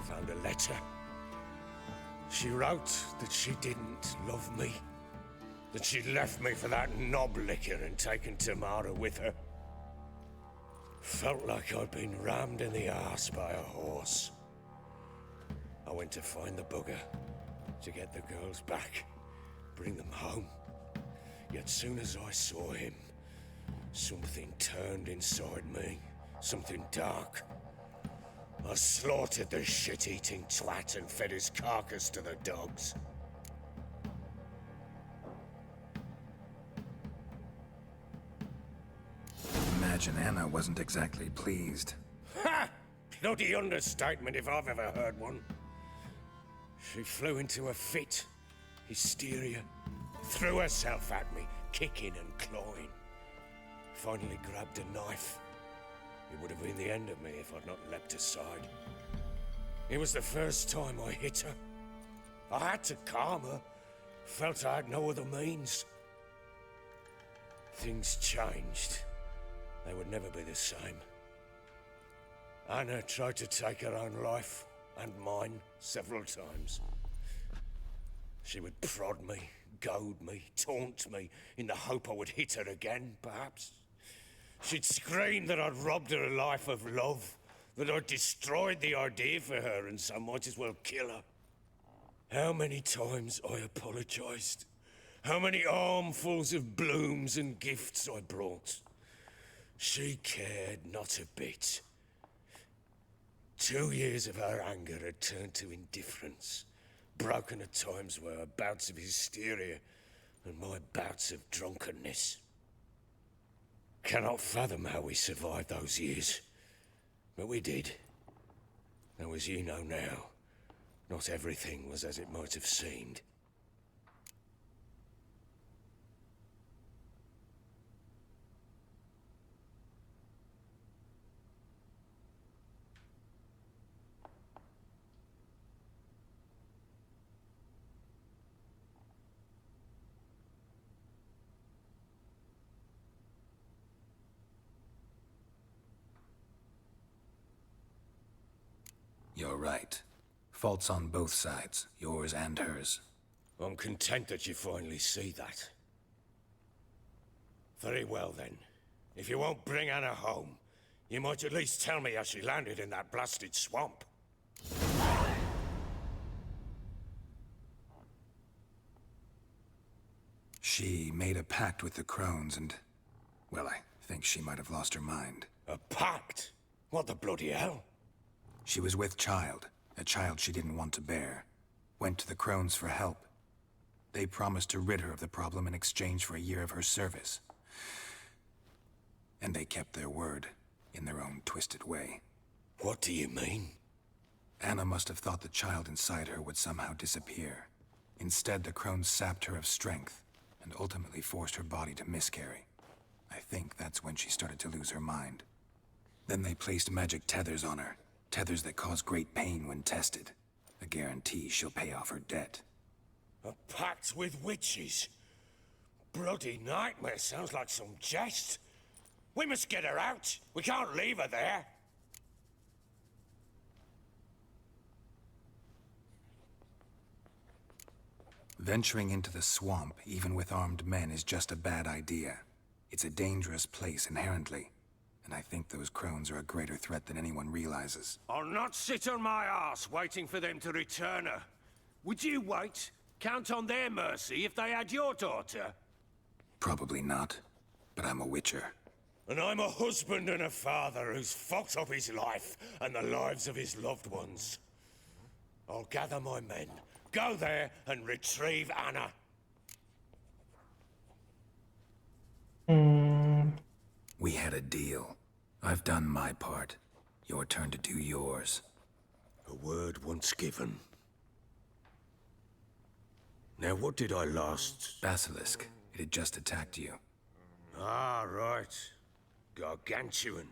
Found a letter. She wrote that she didn't love me. That she'd left me for that knob licker and taken Tamara with her. Felt like I'd been rammed in the arse by a horse. I went to find the bugger, to get the girls back, bring them home. Yet soon as I saw him, something turned inside me, something dark. I slaughtered the shit-eating twat and fed his carcass to the dogs. Imagine Anna wasn't exactly pleased. Ha! bloody understatement if I've ever heard one. She flew into a fit, hysteria, threw herself at me, kicking and clawing. Finally grabbed a knife. It would have been the end of me if I'd not leapt aside. It was the first time I hit her. I had to calm her. Felt I had no other means. Things changed. They would never be the same. Anna tried to take her own life, and mine, several times. She would prod me, goad me, taunt me, in the hope I would hit her again, perhaps. She'd scream that I'd robbed her a life of love, that I'd destroyed the idea for her, and so might as well kill her. How many times I apologized. How many armfuls of blooms and gifts I brought. She cared not a bit. 2 years of her anger had turned to indifference, broken at times by her bouts of hysteria and my bouts of drunkenness. Cannot fathom how we survived those years, but we did. Though as you know now, not everything was as it might have seemed. You're right. Faults on both sides, yours and hers. I'm content that you finally see that. Very well then. If you won't bring Anna home, you might at least tell me how she landed in that blasted swamp. She made a pact with the crones and... well, I think she might have lost her mind. A pact? What the bloody hell? She was with child, a child she didn't want to bear. Went to the crones for help. They promised to rid her of the problem in exchange for a year of her service. And they kept their word, in their own twisted way. What do you mean? Anna must have thought the child inside her would somehow disappear. Instead, the crones sapped her of strength, and ultimately forced her body to miscarry. I think that's when she started to lose her mind. Then they placed magic tethers on her. Tethers that cause great pain when tested. A guarantee she'll pay off her debt. A pact with witches? Bloody nightmare, sounds like some jest. We must get her out. We can't leave her there. Venturing into the swamp, even with armed men, is just a bad idea. It's a dangerous place inherently. And I think those crones are a greater threat than anyone realizes. I'll not sit on my ass waiting for them to return her. Would you wait? Count on their mercy if they had your daughter? Probably not. But I'm a witcher. And I'm a husband and a father who's fucked up his life and the lives of his loved ones. I'll gather my men, go there and retrieve Anna. We had a deal. I've done my part. Your turn to do yours. A word once given. Now what did I last... Basilisk. It had just attacked you. Ah, right. Gargantuan.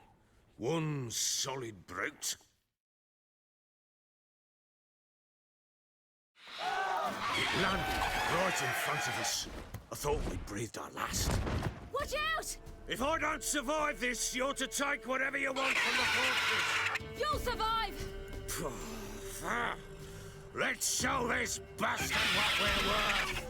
One solid brute. It landed right in front of us. I thought we breathed our last. Watch out! If I don't survive this, you're to take whatever you want from the fortress. You'll survive! Let's show this bastard what we're worth.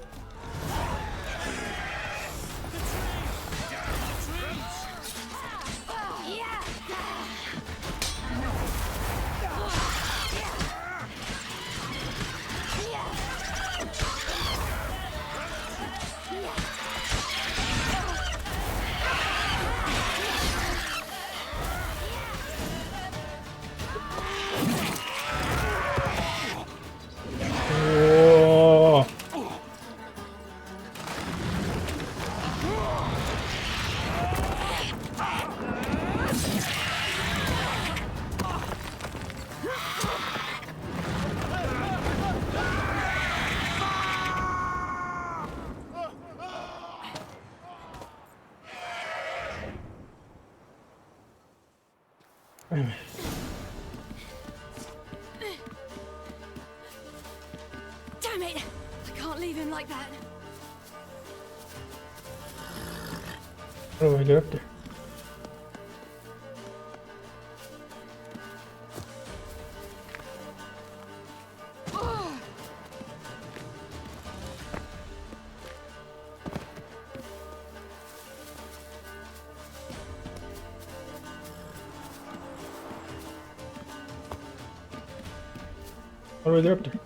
Damn it! I can't leave him like that. How do I get up there? How do I get up there?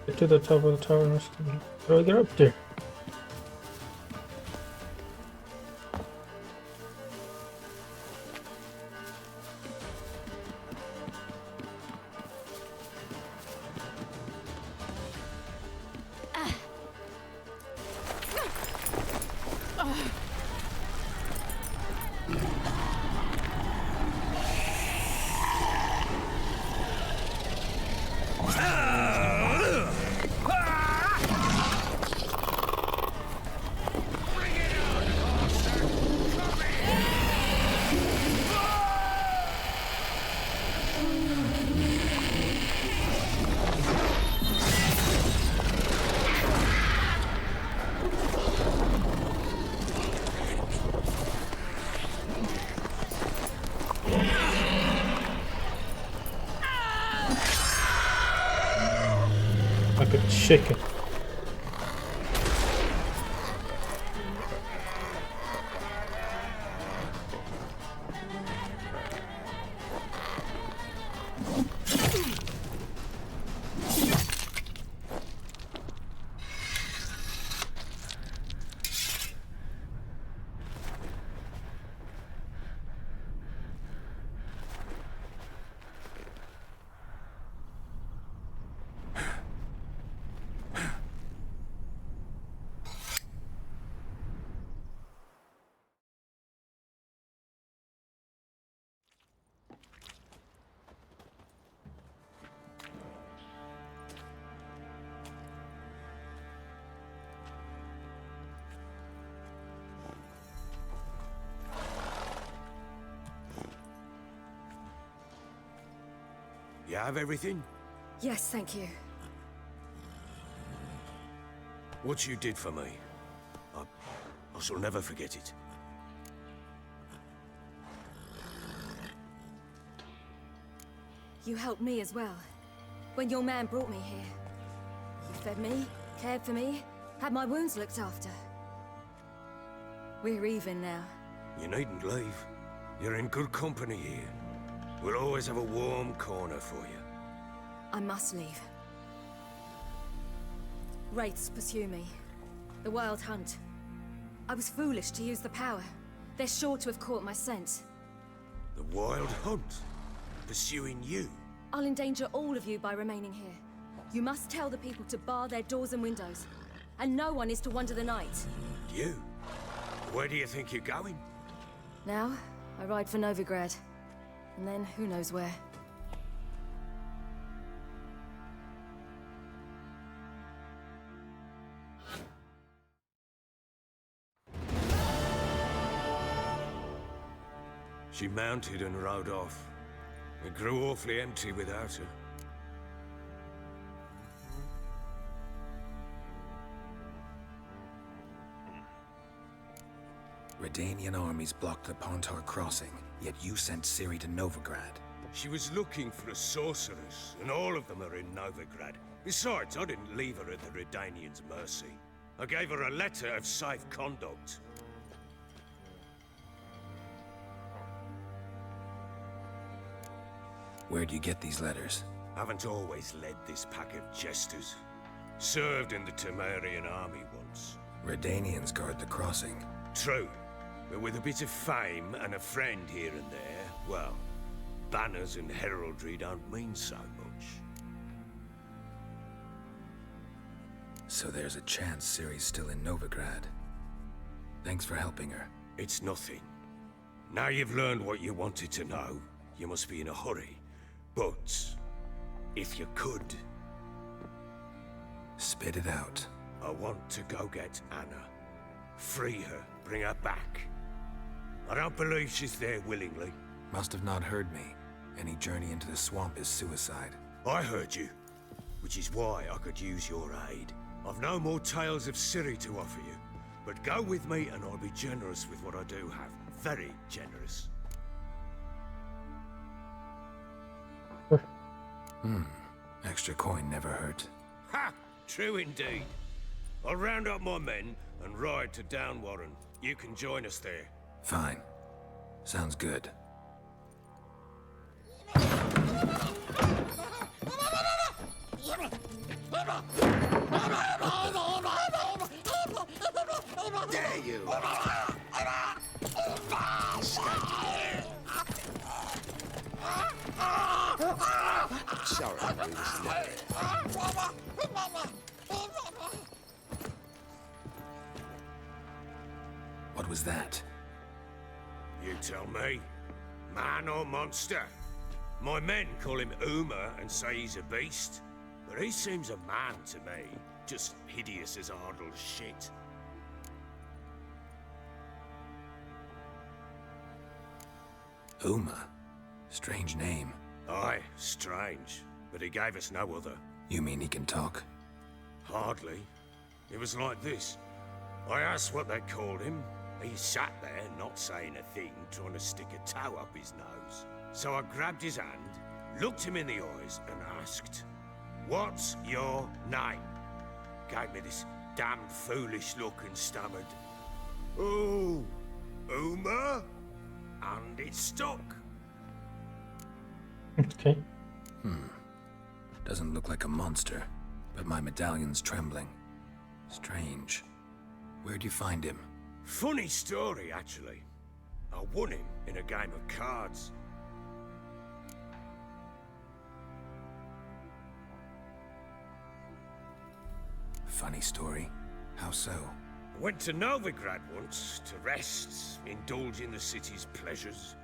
Get to the top of the tower and rescue me. How do I get up there? Like a chicken. You have everything? Yes, thank you. What you did for me, I shall never forget it. You helped me as well. When your man brought me here. You fed me, cared for me, had my wounds looked after. We're even now. You needn't leave. You're in good company here. We'll always have a warm corner for you. I must leave. Wraiths pursue me. The Wild Hunt. I was foolish to use the power. They're sure to have caught my scent. The Wild Hunt? Pursuing you? I'll endanger all of you by remaining here. You must tell the people to bar their doors and windows. And no one is to wander the night. You? Where do you think you're going? Now, I ride for Novigrad. And then, who knows where. She mounted and rode off. It grew awfully empty without her. Redanian armies blocked the Pontar crossing, yet you sent Ciri to Novigrad. She was looking for a sorceress, and all of them are in Novigrad. Besides, I didn't leave her at the Redanians' mercy. I gave her a letter of safe conduct. Where'd you get these letters? Haven't always led this pack of jesters. Served in the Temerian army once. Redanians guard the crossing. True. But with a bit of fame and a friend here and there, well, banners and heraldry don't mean so much. So there's a chance Ciri's still in Novigrad. Thanks for helping her. It's nothing. Now you've learned what you wanted to know, you must be in a hurry. But if you could, Spit it out. I want to go get Anna. Free her, bring her back. I don't believe she's there willingly. Must have not heard me. Any journey into the swamp is suicide. I heard you, which is why I could use your aid. I've no more tales of Ciri to offer you, but go with me and I'll be generous with what I do have. Very generous. Extra coin never hurt. Ha! True indeed. I'll round up my men and ride to Downwarren. You can join us there. Fine. Sounds good. Dare you! Sorry, we was late. What was that? You tell me. Man or monster? My men call him Uma and say he's a beast, but he seems a man to me. Just hideous as Ardle's shit. Uma? Strange name. Aye, strange. But he gave us no other. You mean he can talk? Hardly. It was like this. I asked what they called him. He sat there, not saying a thing, trying to stick a toe up his nose. So I grabbed his hand, looked him in the eyes, and asked, "What's your name?" Gave me this damned foolish look and stammered, "Oh, Uma?" And it stuck. Okay. Doesn't look like a monster, but my medallion's trembling. Strange. Where'd you find him? Funny story, actually. I won him in a game of cards. Funny story. How so? Went to Novigrad once to rest, indulge in the city's pleasures.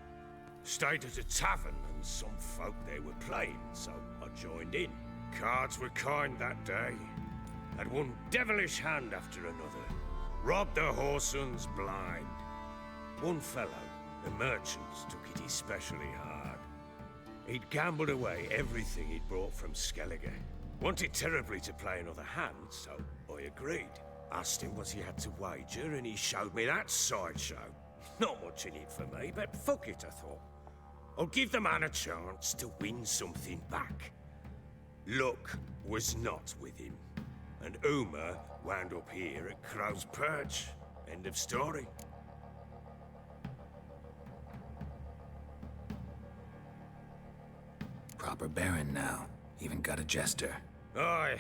Stayed at a tavern and some folk there were playing, so I joined in. Cards were kind that day. Had one devilish hand after another. Robbed the whoresun's blind. One fellow, the merchants, took it especially hard. He'd gambled away everything he'd brought from Skellige. Wanted terribly to play another hand, so I agreed. Asked him what he had to wager, and he showed me that sideshow. Not much in it for me, but fuck it, I thought. I'll give the man a chance to win something back. Luck was not with him, and Uma wound up here at Crow's Perch. End of story. Proper baron now. Even got a jester. Aye,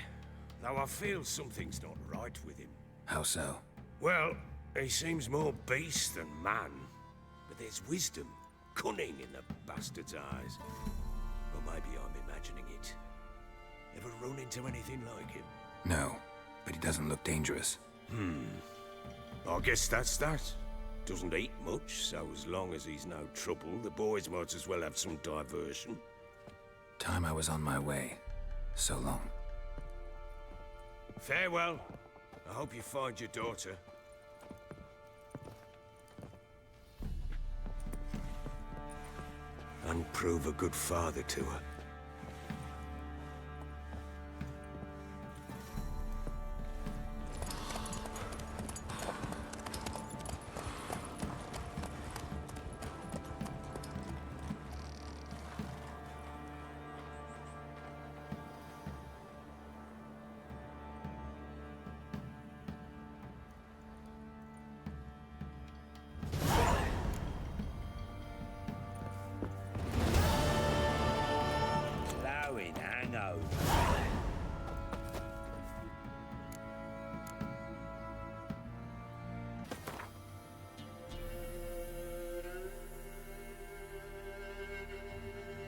though I feel something's not right with him. How so? Well, he seems more beast than man, but there's wisdom, cunning in the bastard's eyes. Or maybe I'm imagining it. Ever run into anything like him? No, but he doesn't look dangerous. I guess that's that. Doesn't eat much, so as long as he's no trouble, the boys might as well have some diversion. Time I was on my way. So long. Farewell. I hope you find your daughter. And prove a good father to her.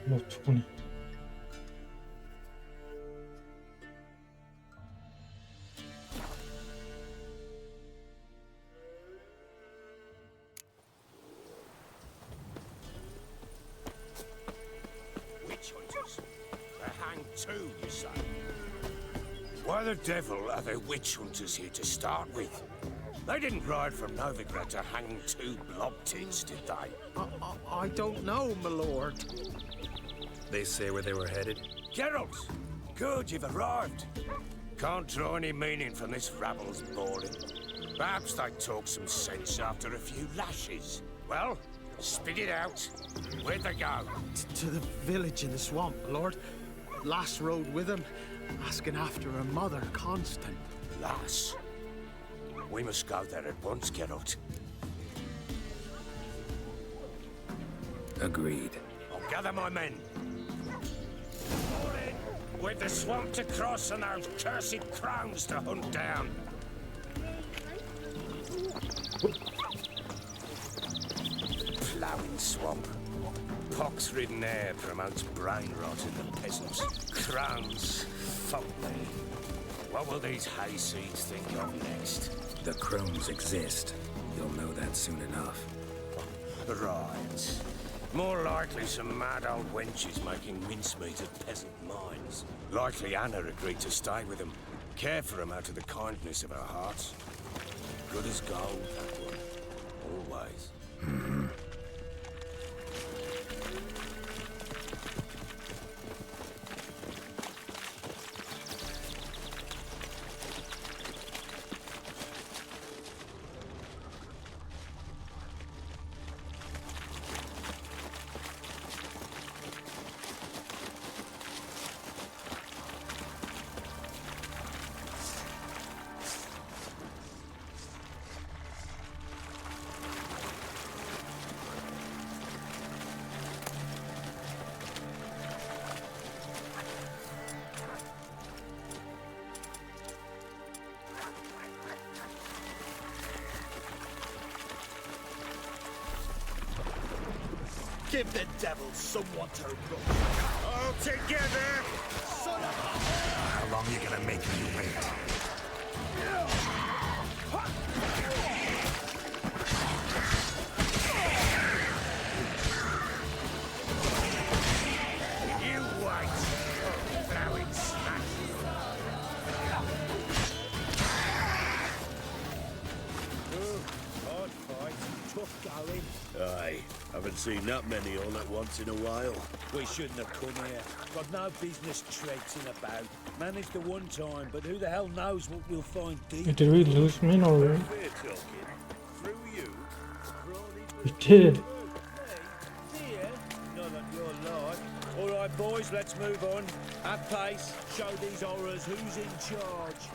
About 20. too, you say? Why the devil are there witch hunters here to start with? They didn't ride from Novigrad to hang 2 blob tits, did they? I don't know, my lord. They say where they were headed? Geralt! Good, you've arrived. Can't draw any meaning from this rabble's bawling. Perhaps they talk some sense after a few lashes. Well, spit it out. Where'd they go? To the village in the swamp, my lord. Lass rode with him, asking after her mother, Constant. Lass? We must go there at once, Geralt. Agreed. I'll gather my men. All in, with the swamp to cross and those cursed crones to hunt down. Ploughing swamp. Pox-ridden air promotes brain rot in the peasants. Crones, fuck me. What will these hayseeds think of next? The crones exist. You'll know that soon enough. Right. More likely some mad old wenches making mincemeat of peasant minds. Likely Anna agreed to stay with them. Care for them out of the kindness of her heart. Good as gold, that one. Always. Give the devil somewhat to rub. All together! Son of a... How long are you gonna make me wait? You wait! Ploughing smack! Hard fight, tough going. Aye, haven't seen that many all at once in a while. We shouldn't have come here. Got no business traipsing about. Managed the one time, but who the hell knows what we'll find deep. Did we lose men already? We're talking. Through you. We did. Here? Not on your life. All right, boys, let's move on. At pace. Show these horrors who's in charge.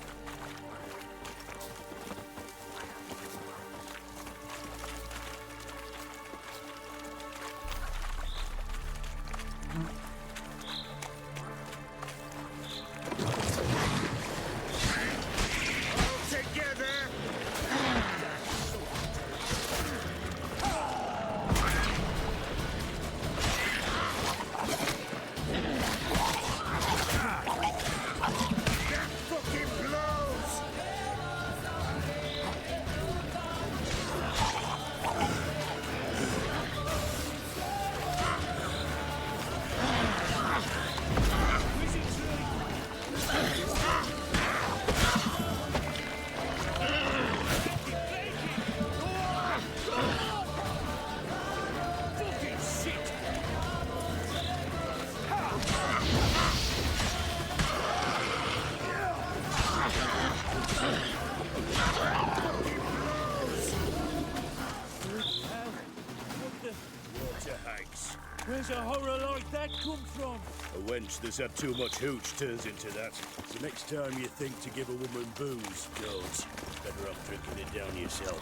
Where's a horror like that come from? A wench that's had too much hooch turns into that. So next time you think to give a woman booze, don't. Better off drinking it down yourself.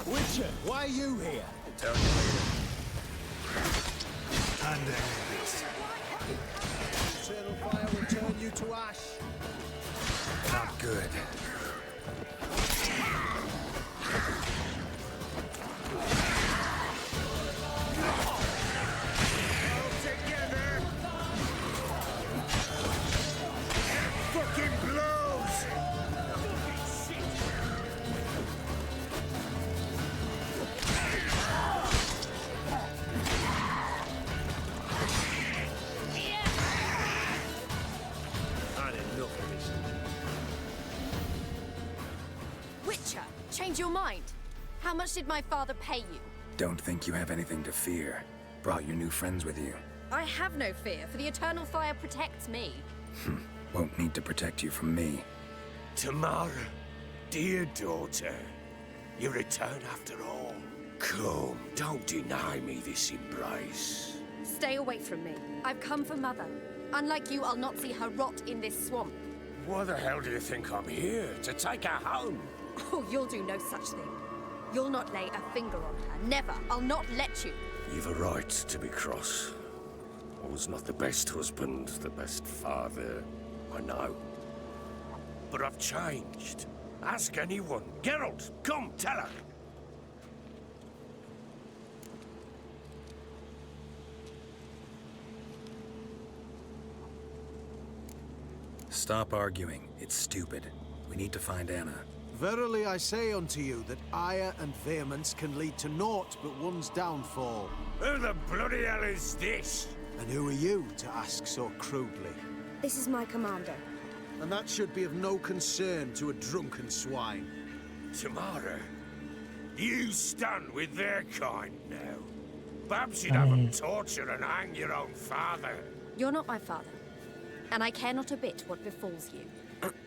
Witcher, why are you here? Tell you later. And this. Eternal fire will turn you to ash. Not good. Fucking blows! Change your mind? How much did my father pay you? Don't think you have anything to fear. Brought your new friends with you. I have no fear, for the eternal fire protects me. Won't need to protect you from me. Tamara, dear daughter, you return after all. Come, don't deny me this embrace. Stay away from me. I've come for Mother. Unlike you, I'll not see her rot in this swamp. Why the hell do you think I'm here? To take her home? Oh, you'll do no such thing. You'll not lay a finger on her. Never. I'll not let you. You've a right to be cross. I was not the best husband, the best father, I know. But I've changed. Ask anyone. Geralt, come, tell her. Stop arguing. It's stupid. We need to find Anna. Verily I say unto you that ire and vehemence can lead to naught but one's downfall. Who the bloody hell is this? And who are you to ask so crudely? This is my commander. And that should be of no concern to a drunken swine. Tamara, you stand with their kind now. Perhaps you'd have them torture and hang your own father. You're not my father, and I care not a bit what befalls you.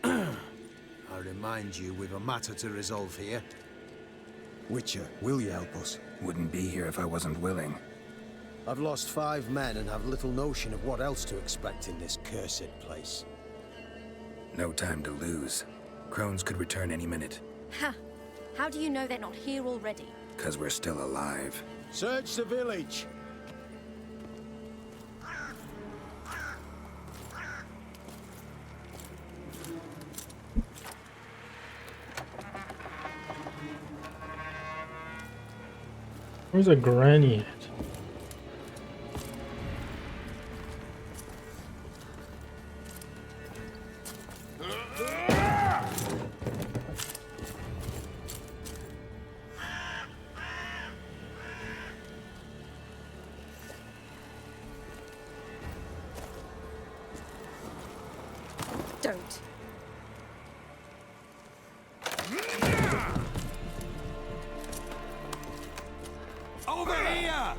I remind you, we've a matter to resolve here. Witcher, will you help us? Wouldn't be here if I wasn't willing. I've lost 5 men and have little notion of what else to expect in this cursed place. No time to lose. Crones could return any minute. Ha! How do you know they're not here already? 'Cause we're still alive. Search the village! Where's a granny at? Don't. Over here!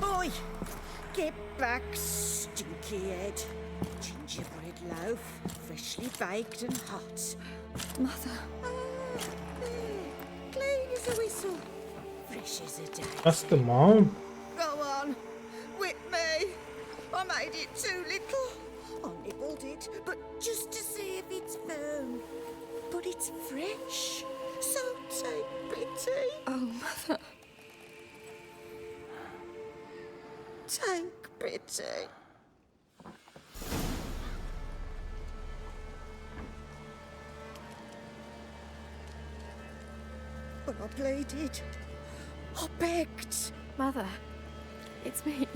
Oi! Get back, stinky head. Gingerbread loaf, freshly baked and hot. Mother. There. Clean as a whistle. Fresh as a day. That's the mom. Go on. Whip me. I made it too little. I nibbled it, but just to see if it's firm. But it's fresh. So take pity. Oh, Mother. Take pity. But I pleaded. I begged. Mother. It's me.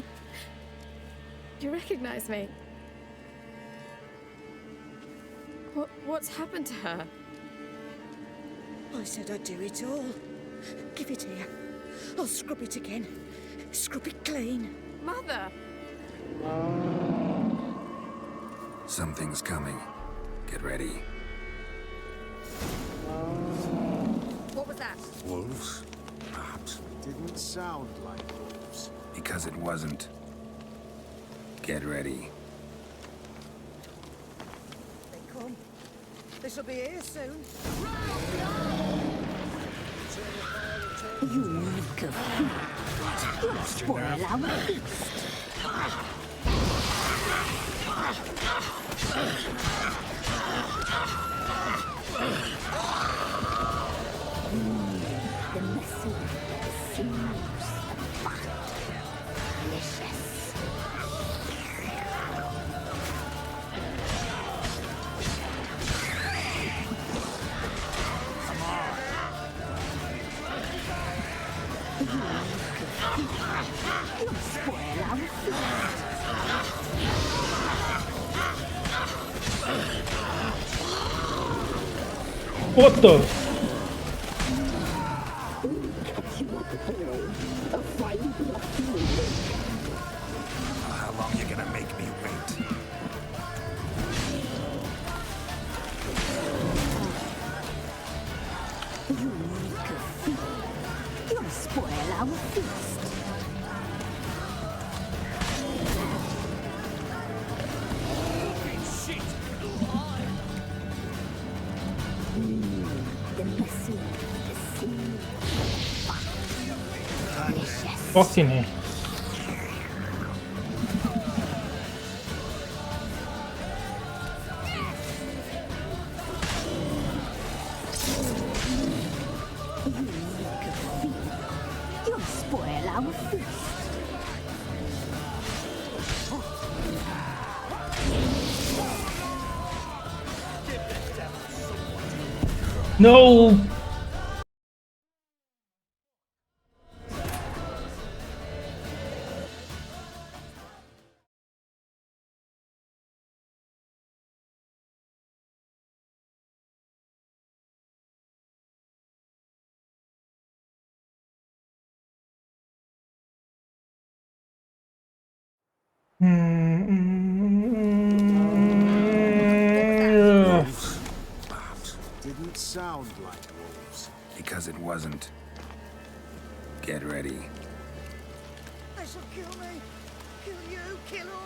You recognize me? What's happened to her? I said I'd do it all. Give it here. I'll scrub it again. Scrub it clean. Mother! Something's coming. Get ready. What was that? Wolves? Perhaps. Didn't sound like wolves. Because it wasn't. Get ready. They come. They shall be here soon. You reek of food. You'll spoil our feast. The messy sinews, the fat, delicious. You'll spoil our feast. What the? make me wait. You make a fool. You'll spoil our feast. The messy, the sea. Fucking hell. You'll spoil our feast. No! Didn't sound like wolves. Because it wasn't. Get ready. They shall kill me. Kill you, kill all.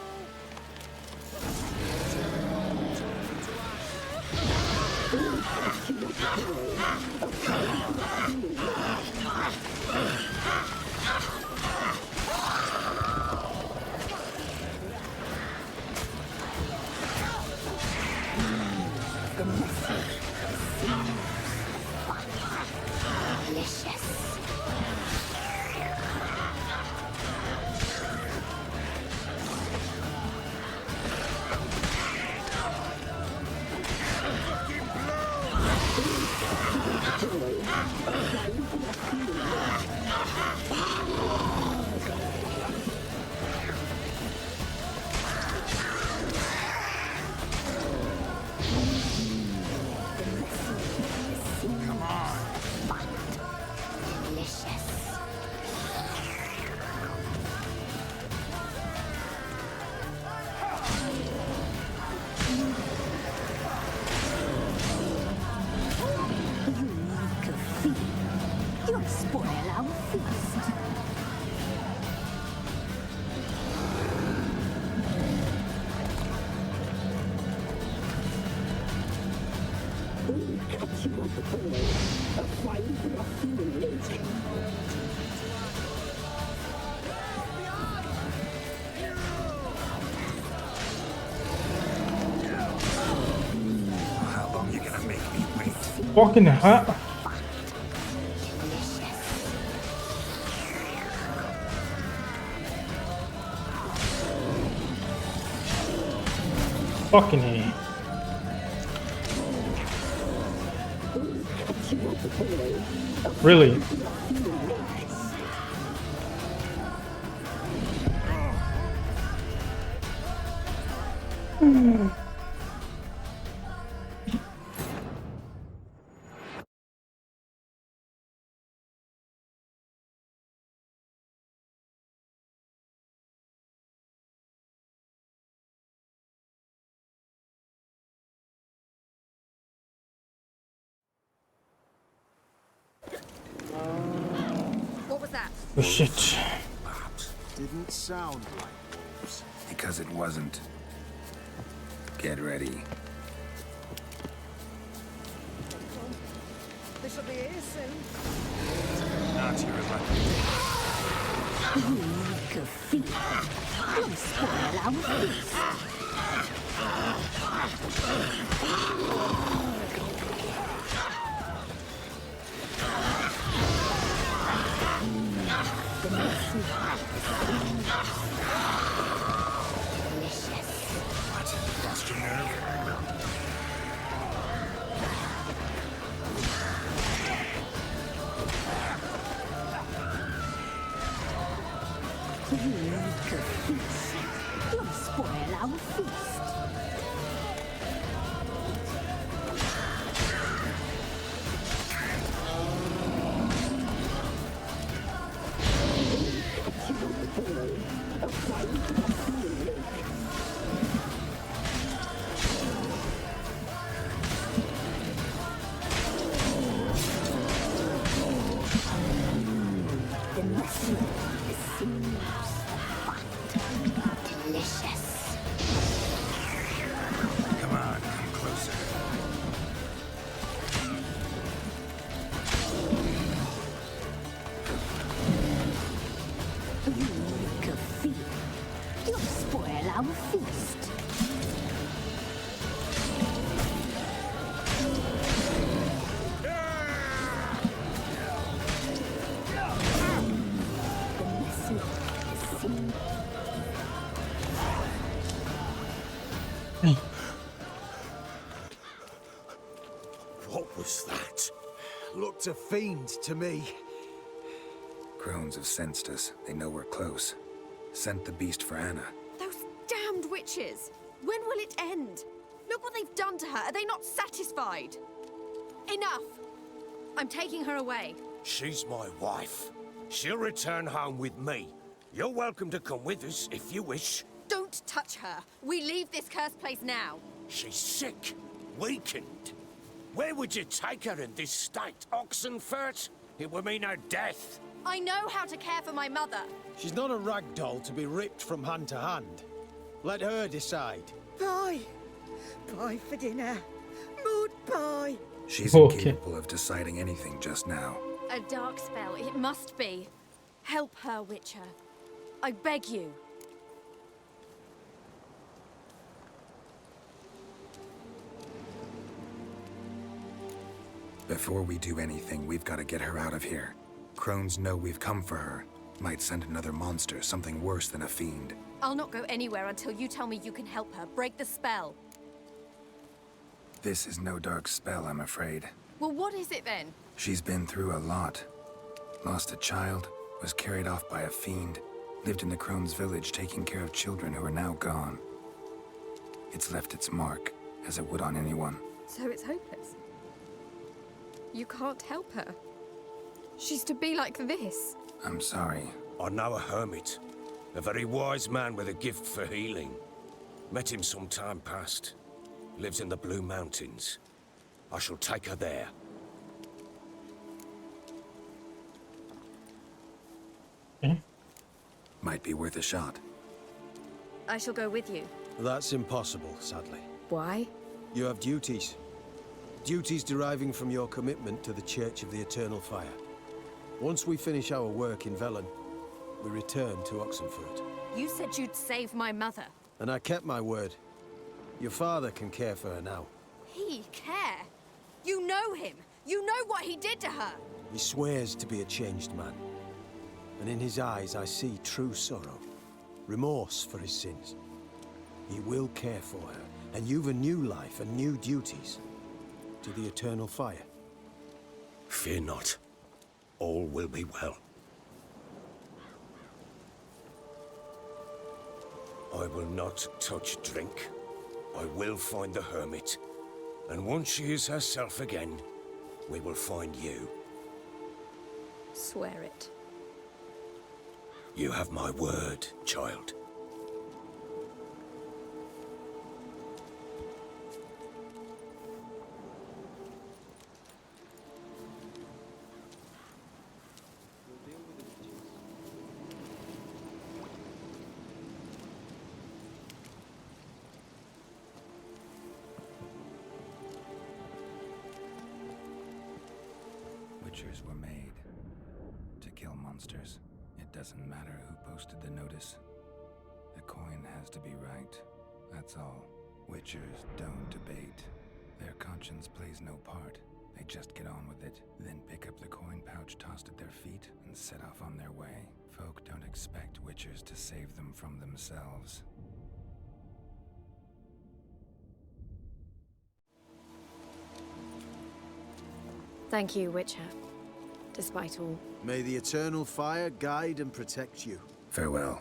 You'll spoil our feast. Cut you up the boy. A fine rough lake. How long you gonna make me wait? Fucking hell. Fucking hell. Really? What was that? Oh, shit. Didn't sound like wolves. Because it wasn't. Get ready. They shall be here soon. Not your lucky. You make a feast. You'll spoil our feast. The messy delicious. What? Lost your nerve? You make a feast. You'll spoil our feast. seems fat, delicious. Come on, come closer. You make a fear. You'll spoil our feast. What was that? Looked a fiend to me. Crones have sensed us. They know we're close. Sent the beast for Anna. Those damned witches! When will it end? Look what they've done to her. Are they not satisfied? Enough! I'm taking her away. She's my wife. She'll return home with me. You're welcome to come with us if you wish. Don't touch her. We leave this cursed place now. She's sick, weakened. Where would you take her in this state? Oxenfurt? It would mean her death. I know how to care for my mother. She's not a rag doll to be ripped from hand to hand. Let her decide. Pie. Pie for dinner. Mood pie. She's incapable of deciding anything just now. A dark spell, it must be. Help her, Witcher. I beg you. Before we do anything, we've got to get her out of here. Crones know we've come for her. Might send another monster, something worse than a fiend. I'll not go anywhere until you tell me you can help her. Break the spell. This is no dark spell, I'm afraid. Well, what is it then? She's been through a lot. Lost a child, was carried off by a fiend, lived in the Crone's village taking care of children who are now gone. It's left its mark, as it would on anyone. So it's hopeless. You can't help her. She's to be like this. I'm sorry. I know a hermit. A very wise man with a gift for healing. Met him some time past. Lives in the Blue Mountains. I shall take her there. Might be worth a shot. I shall go with you. That's impossible, sadly. Why? You have duties. Duties deriving from your commitment to the Church of the Eternal Fire. Once we finish our work in Velen, we return to Oxenfurt. You said you'd save my mother. And I kept my word. Your father can care for her now. He care? You know him. You know what he did to her. He swears to be a changed man. And in his eyes I see true sorrow. Remorse for his sins. He will care for her. And you've a new life and new duties. To the Eternal Fire. Fear not. All will be well. I will not touch drink. I will find the hermit. And once she is herself again, we will find you. Swear it. You have my word, child. Witchers were made to kill monsters. It doesn't matter who posted the notice. The coin has to be right. That's all. Witchers don't debate. Their conscience plays no part. They just get on with it, then pick up the coin pouch tossed at their feet and set off on their way. Folk don't expect Witchers to save them from themselves. Thank you, Witcher. Despite all. May the Eternal Fire guide and protect you. Farewell.